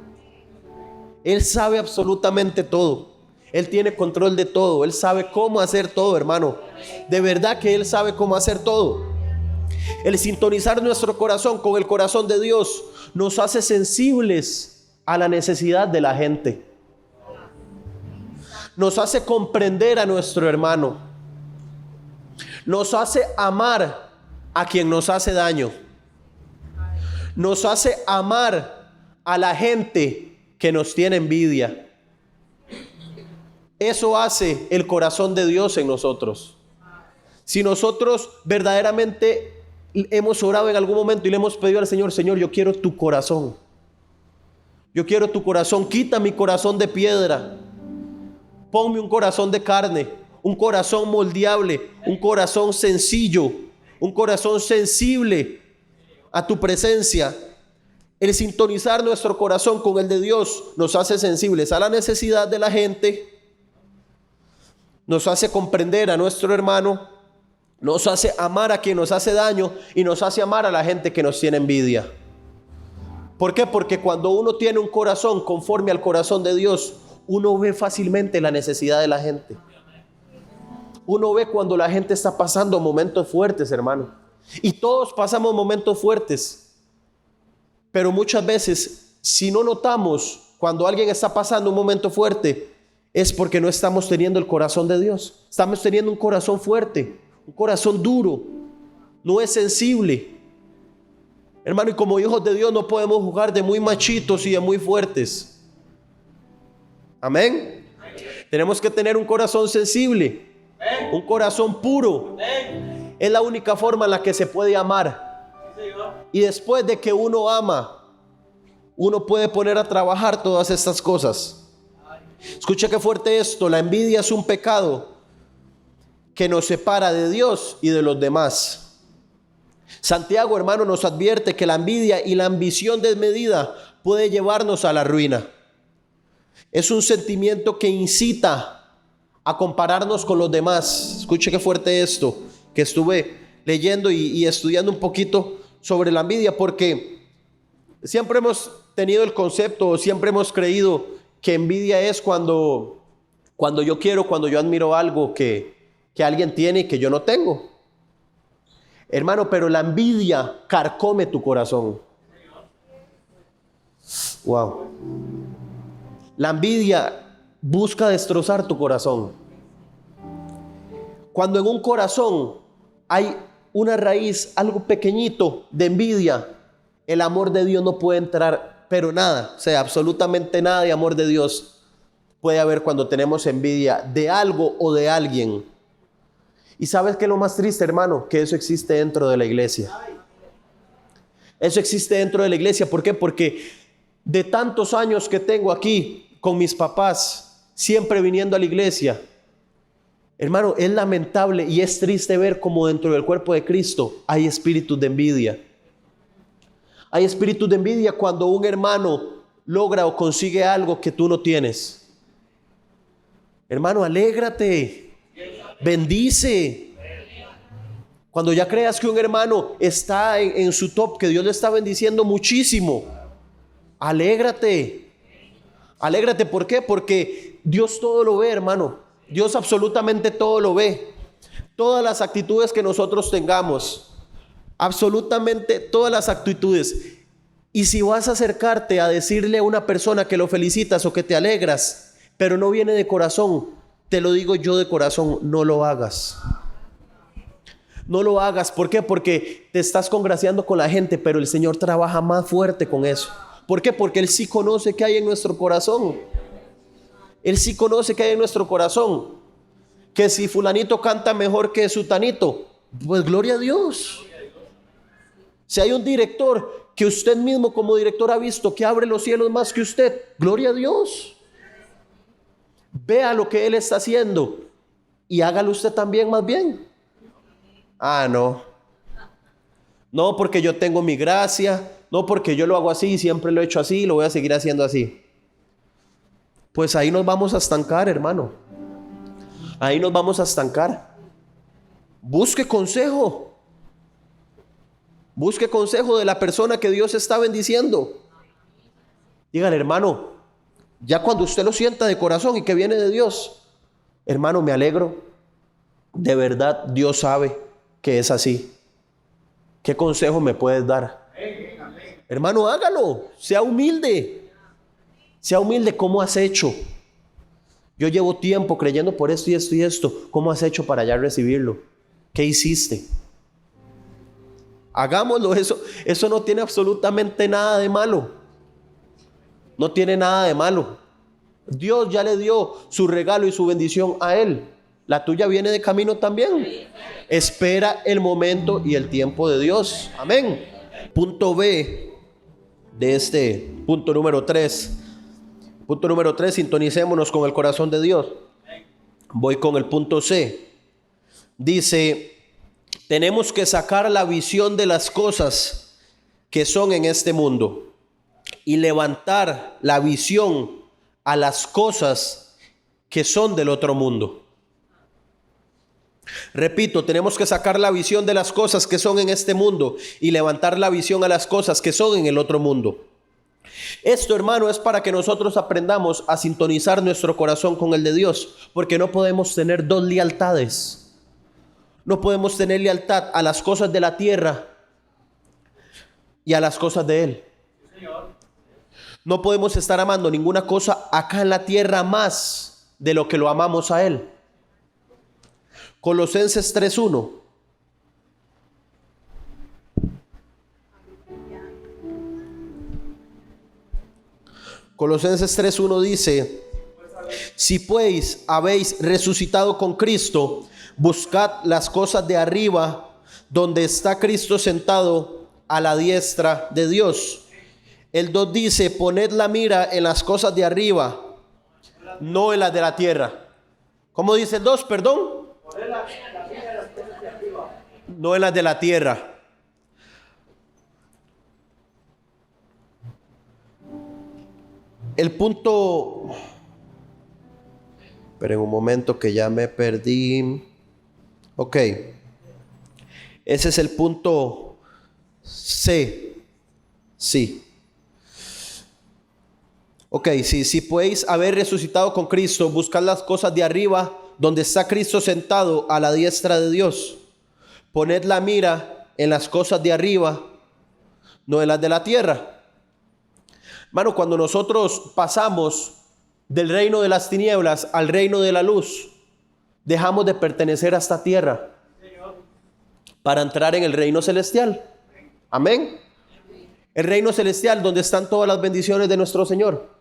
Él sabe absolutamente todo. Él tiene control de todo. Él sabe cómo hacer todo, hermano. De verdad que Él sabe cómo hacer todo. El sintonizar nuestro corazón con el corazón de Dios nos hace sensibles a la necesidad de la gente. Nos hace comprender a nuestro hermano. Nos hace amar a quien nos hace daño. Nos hace amar a la gente que nos tiene envidia. Eso hace el corazón de Dios en nosotros. Si nosotros verdaderamente hemos orado en algún momento y le hemos pedido al Señor: Señor, yo quiero tu corazón. Yo quiero tu corazón. Quita mi corazón de piedra. Ponme un corazón de carne, un corazón moldeable, un corazón sencillo, un corazón sensible a tu presencia. El sintonizar nuestro corazón con el de Dios nos hace sensibles a la necesidad de la gente, nos hace comprender a nuestro hermano, nos hace amar a quien nos hace daño y nos hace amar a la gente que nos tiene envidia. ¿Por qué? Porque cuando uno tiene un corazón conforme al corazón de Dios, uno ve fácilmente la necesidad de la gente. Uno ve cuando la gente está pasando momentos fuertes, hermano. Y todos pasamos momentos fuertes. Pero muchas veces, si no notamos cuando alguien está pasando un momento fuerte, es porque no estamos teniendo el corazón de Dios. Estamos teniendo un corazón fuerte, un corazón duro, no es sensible. Hermano, y como hijos de Dios no podemos jugar de muy machitos y de muy fuertes. Amén. Tenemos que tener un corazón sensible, un corazón puro. Es la única forma en la que se puede amar. Y después de que uno ama, uno puede poner a trabajar todas estas cosas. Escucha qué fuerte esto. La envidia es un pecado que nos separa de Dios y de los demás. Santiago, hermano, nos advierte que la envidia y la ambición desmedida puede llevarnos a la ruina. Es un sentimiento que incita a compararnos con los demás. Escuche qué fuerte esto, que estuve leyendo y estudiando un poquito sobre la envidia, porque siempre hemos tenido el concepto, siempre hemos creído que envidia es cuando yo admiro algo que alguien tiene y que yo no tengo. Hermano, pero la envidia carcome tu corazón. Wow. La envidia busca destrozar tu corazón. Cuando en un corazón hay una raíz, algo pequeñito de envidia, el amor de Dios no puede entrar, pero nada, o sea, absolutamente nada de amor de Dios puede haber cuando tenemos envidia de algo o de alguien. ¿Y sabes qué es lo más triste, hermano? Que eso existe dentro de la iglesia. Eso existe dentro de la iglesia. ¿Por qué? Porque de tantos años que tengo aquí con mis papás, siempre viniendo a la iglesia, hermano, es lamentable y es triste ver cómo dentro del cuerpo de Cristo hay espíritus de envidia. Hay espíritus de envidia cuando un hermano logra o consigue algo que tú no tienes. Hermano, alégrate, bendice. Cuando ya creas que un hermano está en su top, que Dios le está bendiciendo muchísimo, alégrate. Alégrate, ¿por qué? Porque Dios todo lo ve, hermano. Dios absolutamente todo lo ve. Todas las actitudes que nosotros tengamos, absolutamente todas las actitudes. Y si vas a acercarte a decirle a una persona que lo felicitas o que te alegras, pero no viene de corazón, te lo digo yo de corazón, no lo hagas. No lo hagas. ¿Por qué? Porque te estás congraciando con la gente, pero el Señor trabaja más fuerte con eso. ¿Por qué? Porque Él sí conoce qué hay en nuestro corazón. Él sí conoce qué hay en nuestro corazón. Que si fulanito canta mejor que sutanito, pues gloria a Dios. Si hay un director que usted mismo como director ha visto que abre los cielos más que usted, gloria a Dios. Vea lo que Él está haciendo y hágalo usted también más bien. No, porque yo tengo mi gracia, no porque yo lo hago así, siempre lo he hecho así, lo voy a seguir haciendo así. Pues ahí nos vamos a estancar, hermano. Ahí nos vamos a estancar. Busque consejo. Busque consejo de la persona que Dios está bendiciendo. Dígale, hermano, ya cuando usted lo sienta de corazón y que viene de Dios, hermano, me alegro. De verdad, Dios sabe que es así. ¿Qué consejo me puedes dar? Hermano, hágalo. Sea humilde. Sea humilde. ¿Cómo has hecho? Yo llevo tiempo creyendo por esto y esto y esto. ¿Cómo has hecho para ya recibirlo? ¿Qué hiciste? Hagámoslo. Eso no tiene absolutamente nada de malo. No tiene nada de malo. Dios ya le dio su regalo y su bendición a él. La tuya viene de camino también. Espera el momento y el tiempo de Dios. Amén. Punto B de este punto número 3. Punto número 3, sintonicémonos con el corazón de Dios. Voy con el punto C. Dice, tenemos que sacar la visión de las cosas que son en este mundo y levantar la visión a las cosas que son del otro mundo. Repito, tenemos que sacar la visión de las cosas que son en este mundo y levantar la visión a las cosas que son en el otro mundo. Esto, hermano, es para que nosotros aprendamos a sintonizar nuestro corazón con el de Dios, porque no podemos tener dos lealtades. No podemos tener lealtad a las cosas de la tierra y a las cosas de Él. No podemos estar amando ninguna cosa acá en la tierra más de lo que lo amamos a Él. Colosenses 3:1. Colosenses 3:1 dice, si pues habéis resucitado con Cristo, buscad las cosas de arriba, donde está Cristo sentado a la diestra de Dios. El 2 dice, poned la mira en las cosas de arriba, no en las de la tierra. ¿Cómo dice el 2? Perdón. No en las de la tierra. El punto, pero en un momento que ya me perdí. Ok, ese es el punto C. Sí. Ok, sí, si podéis haber resucitado con Cristo, buscad las cosas de arriba, donde está Cristo sentado a la diestra de Dios. Poned la mira en las cosas de arriba, no en las de la tierra. Hermano, cuando nosotros pasamos del reino de las tinieblas al reino de la luz, dejamos de pertenecer a esta tierra para entrar en el reino celestial. Amén. El reino celestial donde están todas las bendiciones de nuestro Señor.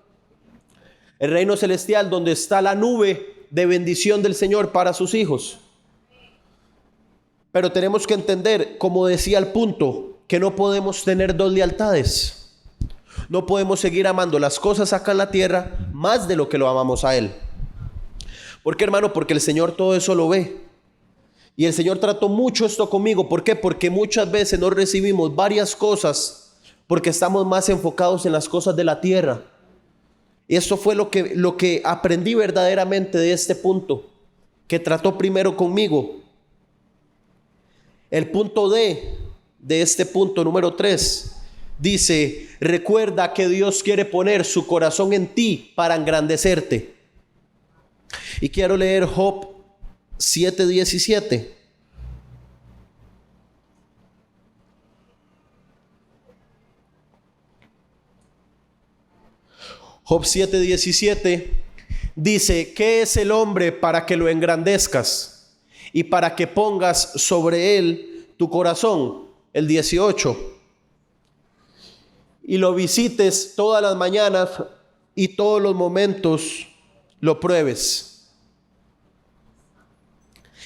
El reino celestial donde está la nube de bendición del Señor para sus hijos. Pero tenemos que entender, como decía el punto, que no podemos tener dos lealtades. no podemos seguir amando las cosas acá en la tierra más de lo que lo amamos a Él. ¿Por qué, hermano? Porque el Señor todo eso lo ve. Y el Señor trató mucho esto conmigo. ¿Por qué? Porque muchas veces no recibimos varias cosas porque estamos más enfocados en las cosas de la tierra. Y eso fue lo que aprendí verdaderamente de este punto, que trató primero conmigo. El punto D de este punto número 3 dice: recuerda que Dios quiere poner su corazón en ti para engrandecerte. Y quiero leer Job 7:17. Job 7:17 dice: ¿qué es el hombre para que lo engrandezcas y para que pongas sobre él tu corazón? El 18. Y lo visites todas las mañanas y todos los momentos lo pruebes.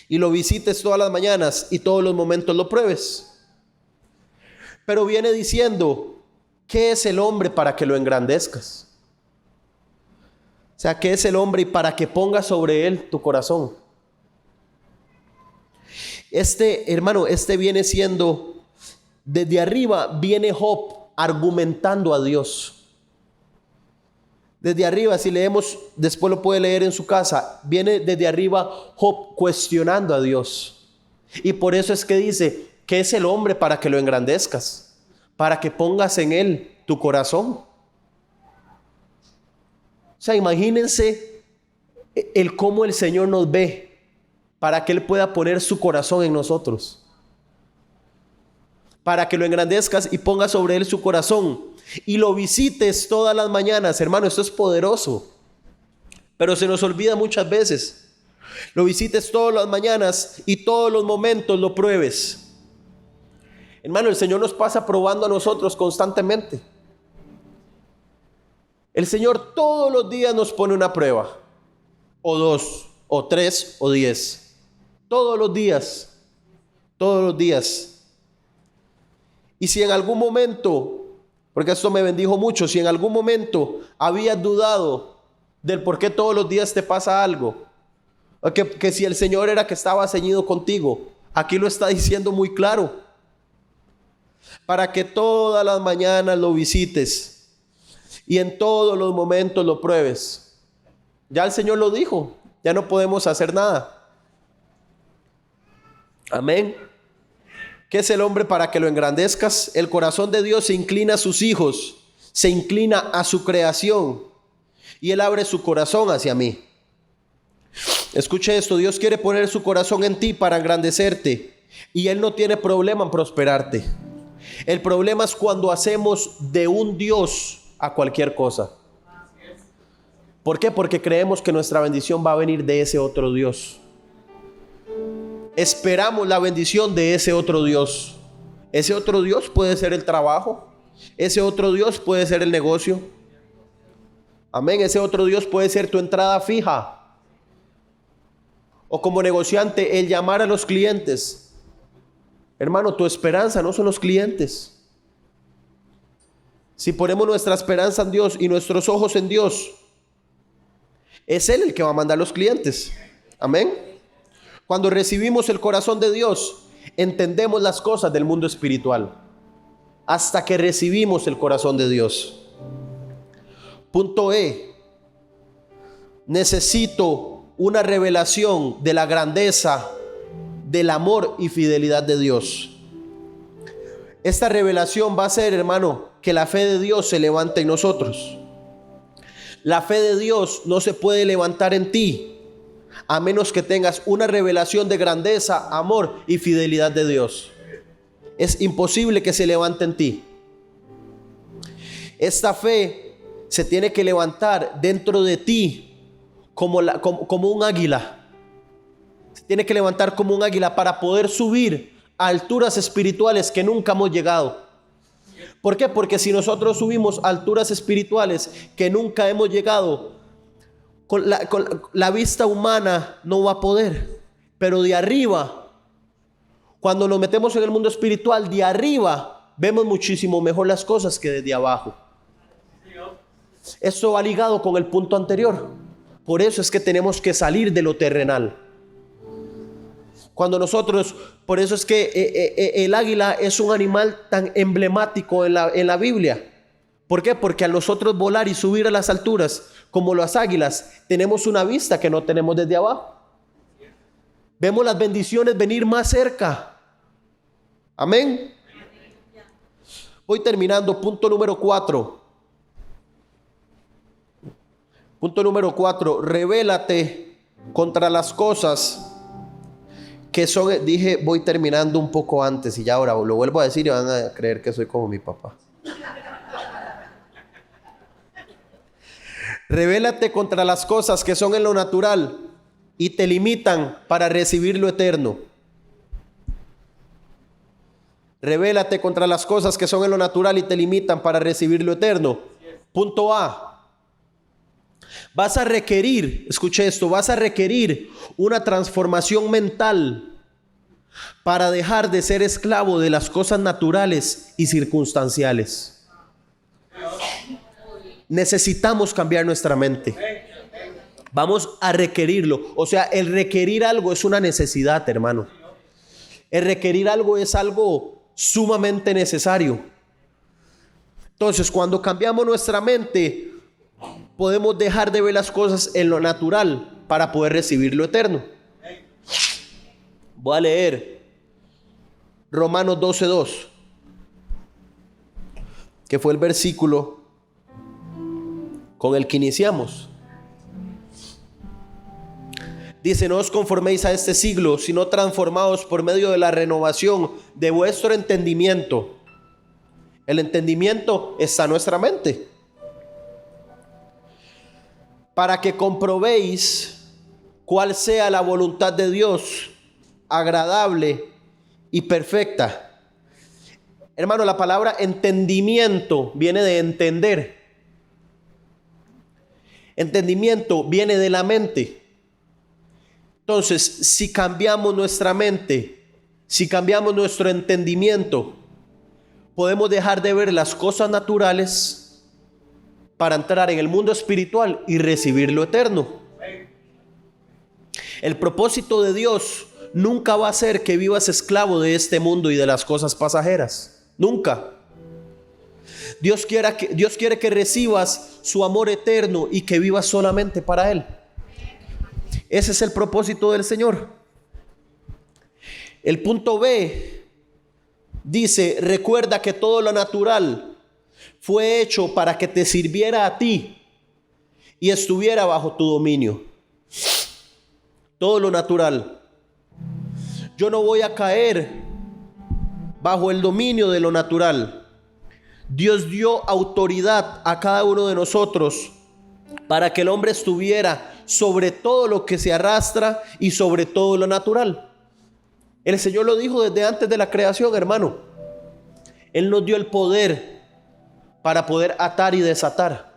Y lo visites todas las mañanas y todos los momentos lo pruebes. Pero viene diciendo: ¿qué es el hombre para que lo engrandezcas? O sea, ¿qué es el hombre y para que pongas sobre él tu corazón? Hermano, viene siendo, desde arriba viene Job argumentando a Dios. Desde arriba, si leemos, después lo puede leer en su casa, viene desde arriba Job cuestionando a Dios. Y por eso es que dice: ¿qué es el hombre para que lo engrandezcas? Para que pongas en él tu corazón. O sea, imagínense el cómo el Señor nos ve para que Él pueda poner su corazón en nosotros. Para que lo engrandezcas y pongas sobre Él su corazón y lo visites todas las mañanas. Hermano, esto es poderoso, pero se nos olvida muchas veces. Lo visites todas las mañanas y todos los momentos lo pruebes. Hermano, el Señor nos pasa probando a nosotros constantemente. El Señor todos los días nos pone una prueba, o 2, o 3, o 10. Todos los días, todos los días. Y si en algún momento, porque esto me bendijo mucho, si en algún momento habías dudado del por qué todos los días te pasa algo, o que si el Señor era que estaba ceñido contigo, aquí lo está diciendo muy claro. Para que todas las mañanas lo visites y en todos los momentos lo pruebes. Ya el Señor lo dijo, ya no podemos hacer nada. Amén. ¿Qué es el hombre para que lo engrandezcas? El corazón de Dios se inclina a sus hijos, se inclina a su creación y Él abre su corazón hacia mí. Escuche esto: Dios quiere poner su corazón en ti para engrandecerte y Él no tiene problema en prosperarte. El problema es cuando hacemos de un Dios a cualquier cosa. ¿Por qué? Porque creemos que nuestra bendición va a venir de ese otro Dios. Esperamos la bendición de ese otro Dios. Ese otro Dios puede ser el trabajo. Ese otro Dios puede ser el negocio. Amén. Ese otro Dios puede ser tu entrada fija. O como negociante, el llamar a los clientes. Hermano, tu esperanza no son los clientes. Si ponemos nuestra esperanza en Dios y nuestros ojos en Dios, es Él el que va a mandar los clientes. Amén. Cuando recibimos el corazón de Dios, entendemos las cosas del mundo espiritual. Hasta que recibimos el corazón de Dios. Punto E. Necesito una revelación de la grandeza, del amor y fidelidad de Dios. Esta revelación va a ser, hermano, que la fe de Dios se levante en nosotros. La fe de Dios no se puede levantar en ti a menos que tengas una revelación de grandeza, amor y fidelidad de Dios. Es imposible que se levante en ti. Esta fe se tiene que levantar dentro de ti como un águila. Se tiene que levantar como un águila para poder subir a alturas espirituales que nunca hemos llegado. ¿Por qué? Porque si nosotros subimos a alturas espirituales que nunca hemos llegado, con la vista humana no va a poder. Pero de arriba, cuando nos metemos en el mundo espiritual, de arriba vemos muchísimo mejor las cosas que desde abajo. Esto va ligado con el punto anterior. Por eso es que tenemos que salir de lo terrenal. Por eso es que el águila es un animal tan emblemático en la Biblia. ¿Por qué? Porque al nosotros volar y subir a las alturas, como las águilas, tenemos una vista que no tenemos desde abajo. Vemos las bendiciones venir más cerca. Amén. Voy terminando. Punto número 4. Punto número 4. Revélate contra las cosas que son, dije, voy terminando un poco antes y ya ahora lo vuelvo a decir y van a creer que soy como mi papá. Revélate contra las cosas que son en lo natural y te limitan para recibir lo eterno. Revélate contra las cosas que son en lo natural y te limitan para recibir lo eterno. Punto A. Vas a requerir, escuche esto, vas a requerir una transformación mental para dejar de ser esclavo de las cosas naturales y circunstanciales. Necesitamos cambiar nuestra mente. Vamos a requerirlo. O sea, el requerir algo es una necesidad, hermano. El requerir algo es algo sumamente necesario. Entonces, cuando cambiamos nuestra mente, podemos dejar de ver las cosas en lo natural para poder recibir lo eterno. Voy a leer Romanos 12:2, que fue el versículo con el que iniciamos. Dice: no os conforméis a este siglo, sino transformaos por medio de la renovación de vuestro entendimiento. El entendimiento está en nuestra mente. Para que comprobéis cuál sea la voluntad de Dios, agradable y perfecta. Hermano, la palabra entendimiento viene de entender. Entendimiento viene de la mente. Entonces, si cambiamos nuestra mente, si cambiamos nuestro entendimiento, podemos dejar de ver las cosas naturales para entrar en el mundo espiritual y recibir lo eterno. El propósito de Dios nunca va a ser que vivas esclavo de este mundo y de las cosas pasajeras. Nunca. Dios quiere que recibas su amor eterno y que vivas solamente para Él. Ese es el propósito del Señor. El punto B dice: recuerda que todo lo natural fue hecho para que te sirviera a ti y estuviera bajo tu dominio. Todo lo natural. Yo no voy a caer bajo el dominio de lo natural. Dios dio autoridad a cada uno de nosotros para que el hombre estuviera sobre todo lo que se arrastra y sobre todo lo natural. El Señor lo dijo desde antes de la creación, hermano. Él nos dio el poder para poder atar y desatar.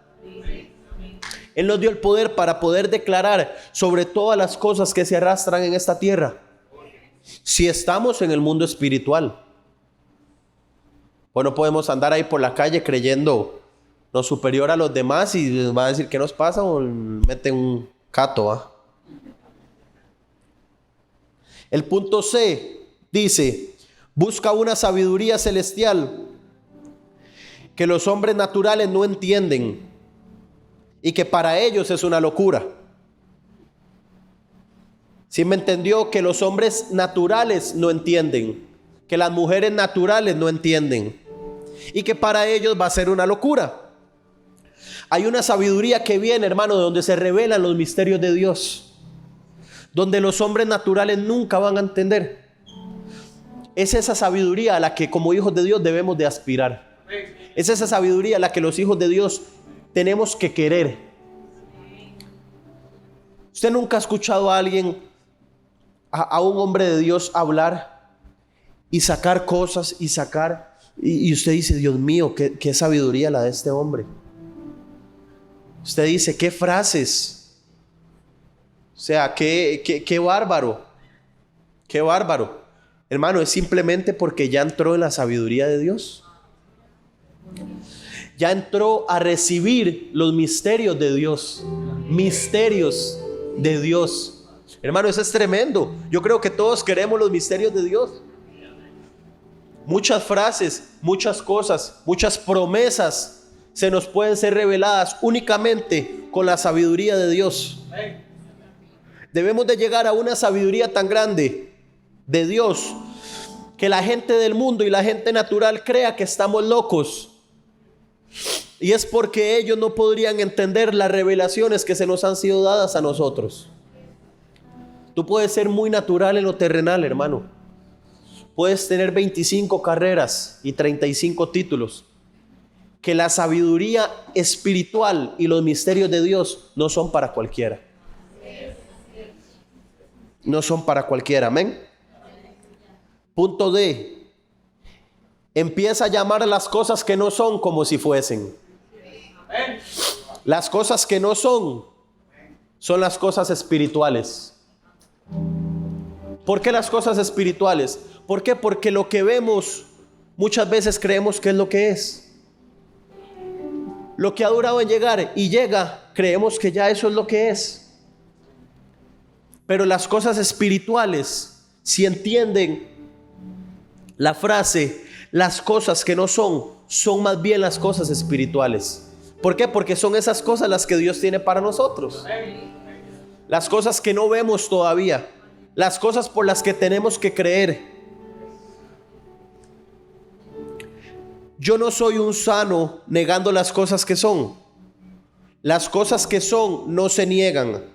Él nos dio el poder para poder declarar sobre todas las cosas que se arrastran en esta tierra. Si estamos en el mundo espiritual, pues no podemos andar ahí por la calle creyendo lo superior a los demás y van a decir ¿qué nos pasa? O meten un cato, ¿va? El punto C dice: busca una sabiduría celestial que los hombres naturales no entienden y que para ellos es una locura. ¿Sí me entendió? Que los hombres naturales no entienden, que las mujeres naturales no entienden y que para ellos va a ser una locura. Hay una sabiduría que viene, hermano, de donde se revelan los misterios de Dios, donde los hombres naturales nunca van a entender. Es esa sabiduría a la que como hijos de Dios debemos de aspirar. Es esa sabiduría a la que los hijos de Dios tenemos que querer. ¿Usted nunca ha escuchado a alguien, a un hombre de Dios hablar y sacar cosas y sacar? Y usted dice: Dios mío, qué sabiduría la de este hombre. Usted dice: qué frases. O sea, qué bárbaro. Qué bárbaro. Hermano, es simplemente porque ya entró en la sabiduría de Dios. ya entró a recibir los misterios de Dios. Misterios de Dios. Hermano, eso es tremendo. Yo creo que todos queremos los misterios de Dios. Muchas frases, muchas cosas, muchas promesas se nos pueden ser reveladas únicamente con la sabiduría de Dios. Debemos de llegar a una sabiduría tan grande de Dios que la gente del mundo y la gente natural crea que estamos locos. Y es porque ellos no podrían entender las revelaciones que se nos han sido dadas a nosotros. Tú puedes ser muy natural en lo terrenal, hermano. Puedes tener 25 carreras y 35 títulos. Que la sabiduría espiritual y los misterios de Dios no son para cualquiera. No son para cualquiera, amén. Punto D. Empieza a llamar a las cosas que no son como si fuesen. Las cosas que no son las cosas espirituales. ¿Por qué las cosas espirituales? ¿Por qué? Porque lo que vemos muchas veces creemos que es lo que es. Lo que ha durado en llegar y llega, creemos que ya eso es lo que es. Pero las cosas espirituales, si entienden la frase, las cosas que no son más bien las cosas espirituales. ¿Por qué? Porque son esas cosas las que Dios tiene para nosotros. Las cosas que no vemos todavía. Las cosas por las que tenemos que creer. Yo no soy un sano negando las cosas que son. Las cosas que son no se niegan.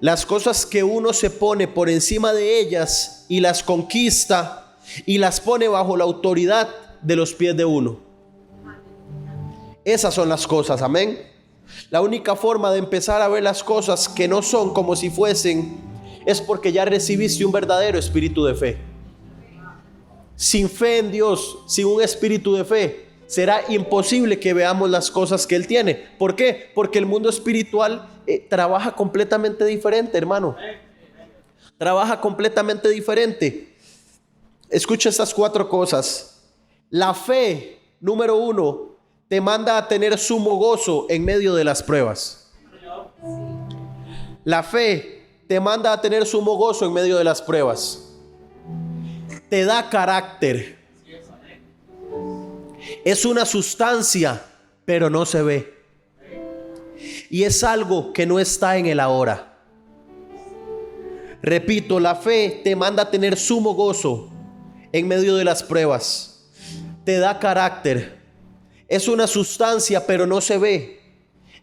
Las cosas que uno se pone por encima de ellas y las conquista y las pone bajo la autoridad de los pies de uno. Esas son las cosas, amén. La única forma de empezar a ver las cosas que no son como si fuesen es porque ya recibiste un verdadero espíritu de fe. Sin fe en Dios, sin un espíritu de fe, será imposible que veamos las cosas que Él tiene. ¿Por qué? Porque el mundo espiritual trabaja completamente diferente, hermano. Trabaja completamente diferente. Escucha estas 4 cosas. La fe, número 1, te manda a tener sumo gozo en medio de las pruebas. La fe te manda a tener sumo gozo en medio de las pruebas. Te da carácter. Es una sustancia, pero no se ve. Y es algo que no está en el ahora. Repito, la fe te manda a tener sumo gozo en medio de las pruebas. Te da carácter. Es una sustancia, pero no se ve.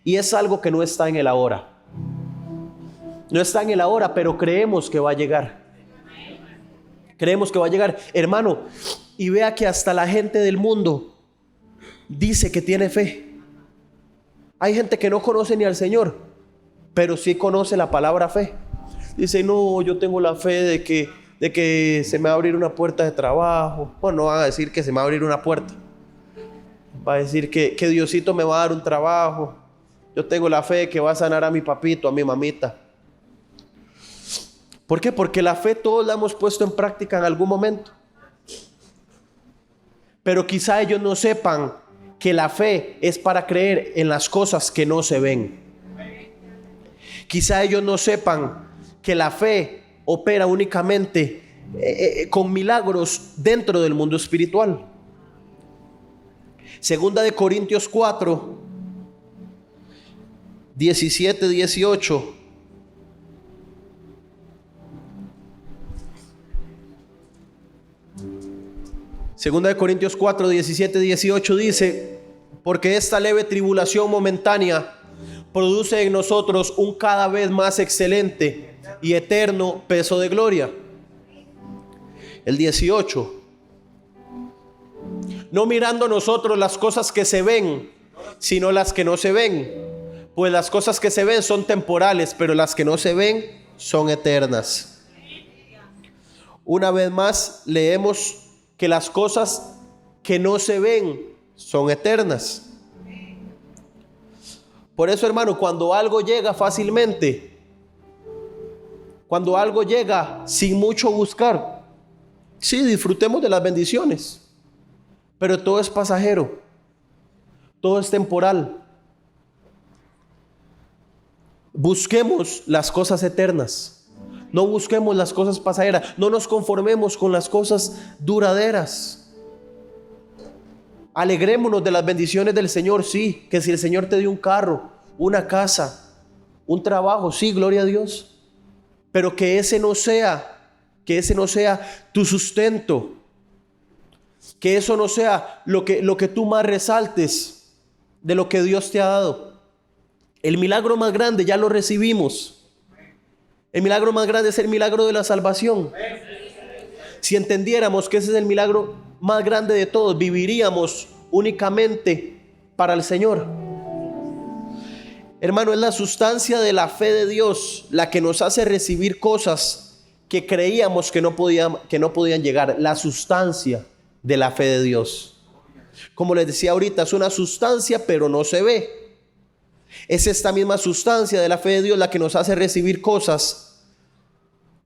Y es algo que no está en el ahora. No está en el ahora, pero creemos que va a llegar. Creemos que va a llegar. Hermano, y vea que hasta la gente del mundo dice que tiene fe. Hay gente que no conoce ni al Señor, pero sí conoce la palabra fe. Dice, no, yo tengo la fe de que se me va a abrir una puerta de trabajo. Bueno, no va a decir que se me va a abrir una puerta. Va a decir que Diosito me va a dar un trabajo. Yo tengo la fe de que va a sanar a mi papito, a mi mamita. ¿Por qué? Porque la fe todos la hemos puesto en práctica en algún momento. Pero quizá ellos no sepan que la fe es para creer en las cosas que no se ven. Quizá ellos no sepan que la fe opera únicamente con milagros dentro del mundo espiritual. Segunda de Corintios 4, 17, 18. Segunda de Corintios 4, 17, 18 dice: porque esta leve tribulación momentánea produce en nosotros un cada vez más excelente y eterno peso de gloria. El 18: no mirando nosotros las cosas que se ven, sino las que no se ven. Pues las cosas que se ven son temporales, pero las que no se ven son eternas. Una vez más leemos que las cosas que no se ven son eternas. Por eso, hermano, cuando algo llega fácilmente, cuando algo llega sin mucho buscar, sí, disfrutemos de las bendiciones, pero todo es pasajero. todo es temporal. Busquemos las cosas eternas. No busquemos las cosas pasajeras. No nos conformemos con las cosas duraderas. Alegrémonos de las bendiciones del Señor, sí. Que si el Señor te dio un carro, una casa, un trabajo, sí, gloria a Dios. Pero que ese no sea tu sustento. Que eso no sea lo que tú más resaltes de lo que Dios te ha dado. El milagro más grande ya lo recibimos. El milagro más grande es el milagro de la salvación. Si entendiéramos que ese es el milagro más grande de todos, viviríamos únicamente para el Señor. Hermano, es la sustancia de la fe de Dios la que nos hace recibir cosas que creíamos que no podían llegar. La sustancia de la fe de Dios. Como les decía ahorita, es una sustancia pero no se ve. Es esta misma sustancia de la fe de Dios la que nos hace recibir cosas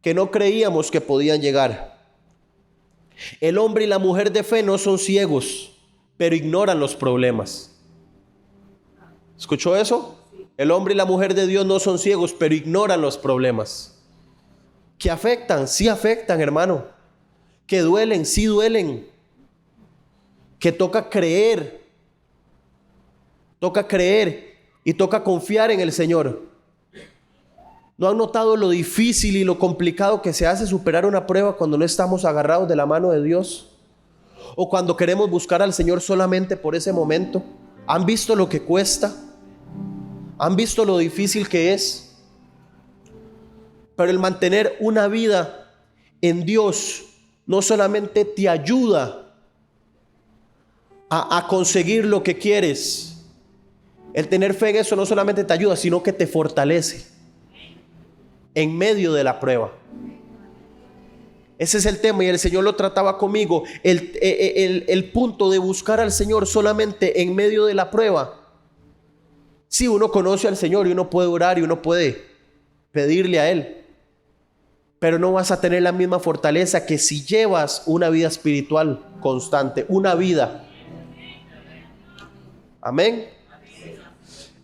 que no creíamos que podían llegar. El hombre y la mujer de fe no son ciegos, pero ignoran los problemas. ¿Escuchó eso? El hombre y la mujer de Dios no son ciegos, pero ignoran los problemas. Que afectan, sí afectan, hermano. Que duelen, sí duelen. Que toca creer y toca confiar en el Señor. ¿No han notado lo difícil y lo complicado que se hace superar una prueba cuando no estamos agarrados de la mano de Dios? O cuando queremos buscar al Señor solamente por ese momento. ¿Han visto lo que cuesta? ¿Han visto lo difícil que es? Pero el mantener una vida en Dios no solamente te ayuda a conseguir lo que quieres. El tener fe en eso no solamente te ayuda, sino que te fortalece en medio de la prueba. Ese es el tema y el Señor lo trataba conmigo. El punto de buscar al Señor solamente en medio de la prueba. Sí, uno conoce al Señor y uno puede orar y uno puede pedirle a Él. Pero no vas a tener la misma fortaleza que si llevas una vida espiritual constante, una vida. Amén.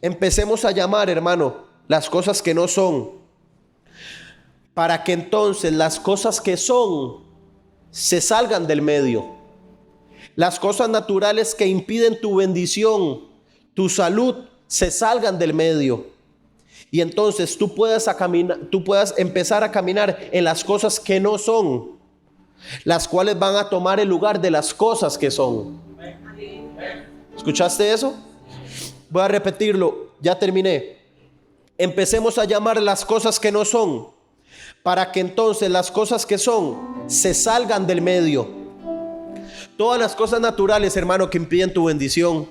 Empecemos a llamar, hermano, las cosas que no son, para que entonces las cosas que son se salgan del medio. Las cosas naturales que impiden tu bendición, tu salud, se salgan del medio. Y entonces tú puedas empezar a caminar en las cosas que no son, las cuales van a tomar el lugar de las cosas que son. ¿Escuchaste eso? Voy a repetirlo, ya terminé. Empecemos a llamar las cosas que no son, para que entonces las cosas que son se salgan del medio. Todas las cosas naturales, hermano, que impiden tu bendición,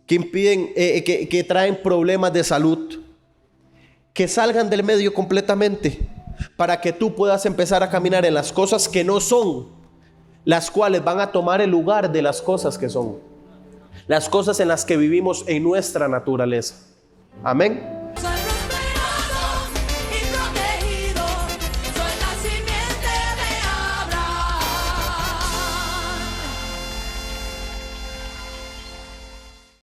que impiden, que traen problemas de salud, que salgan del medio completamente, para que tú puedas empezar a caminar en las cosas que no son, las cuales van a tomar el lugar de las cosas que son. Las cosas en las que vivimos en nuestra naturaleza. Amén.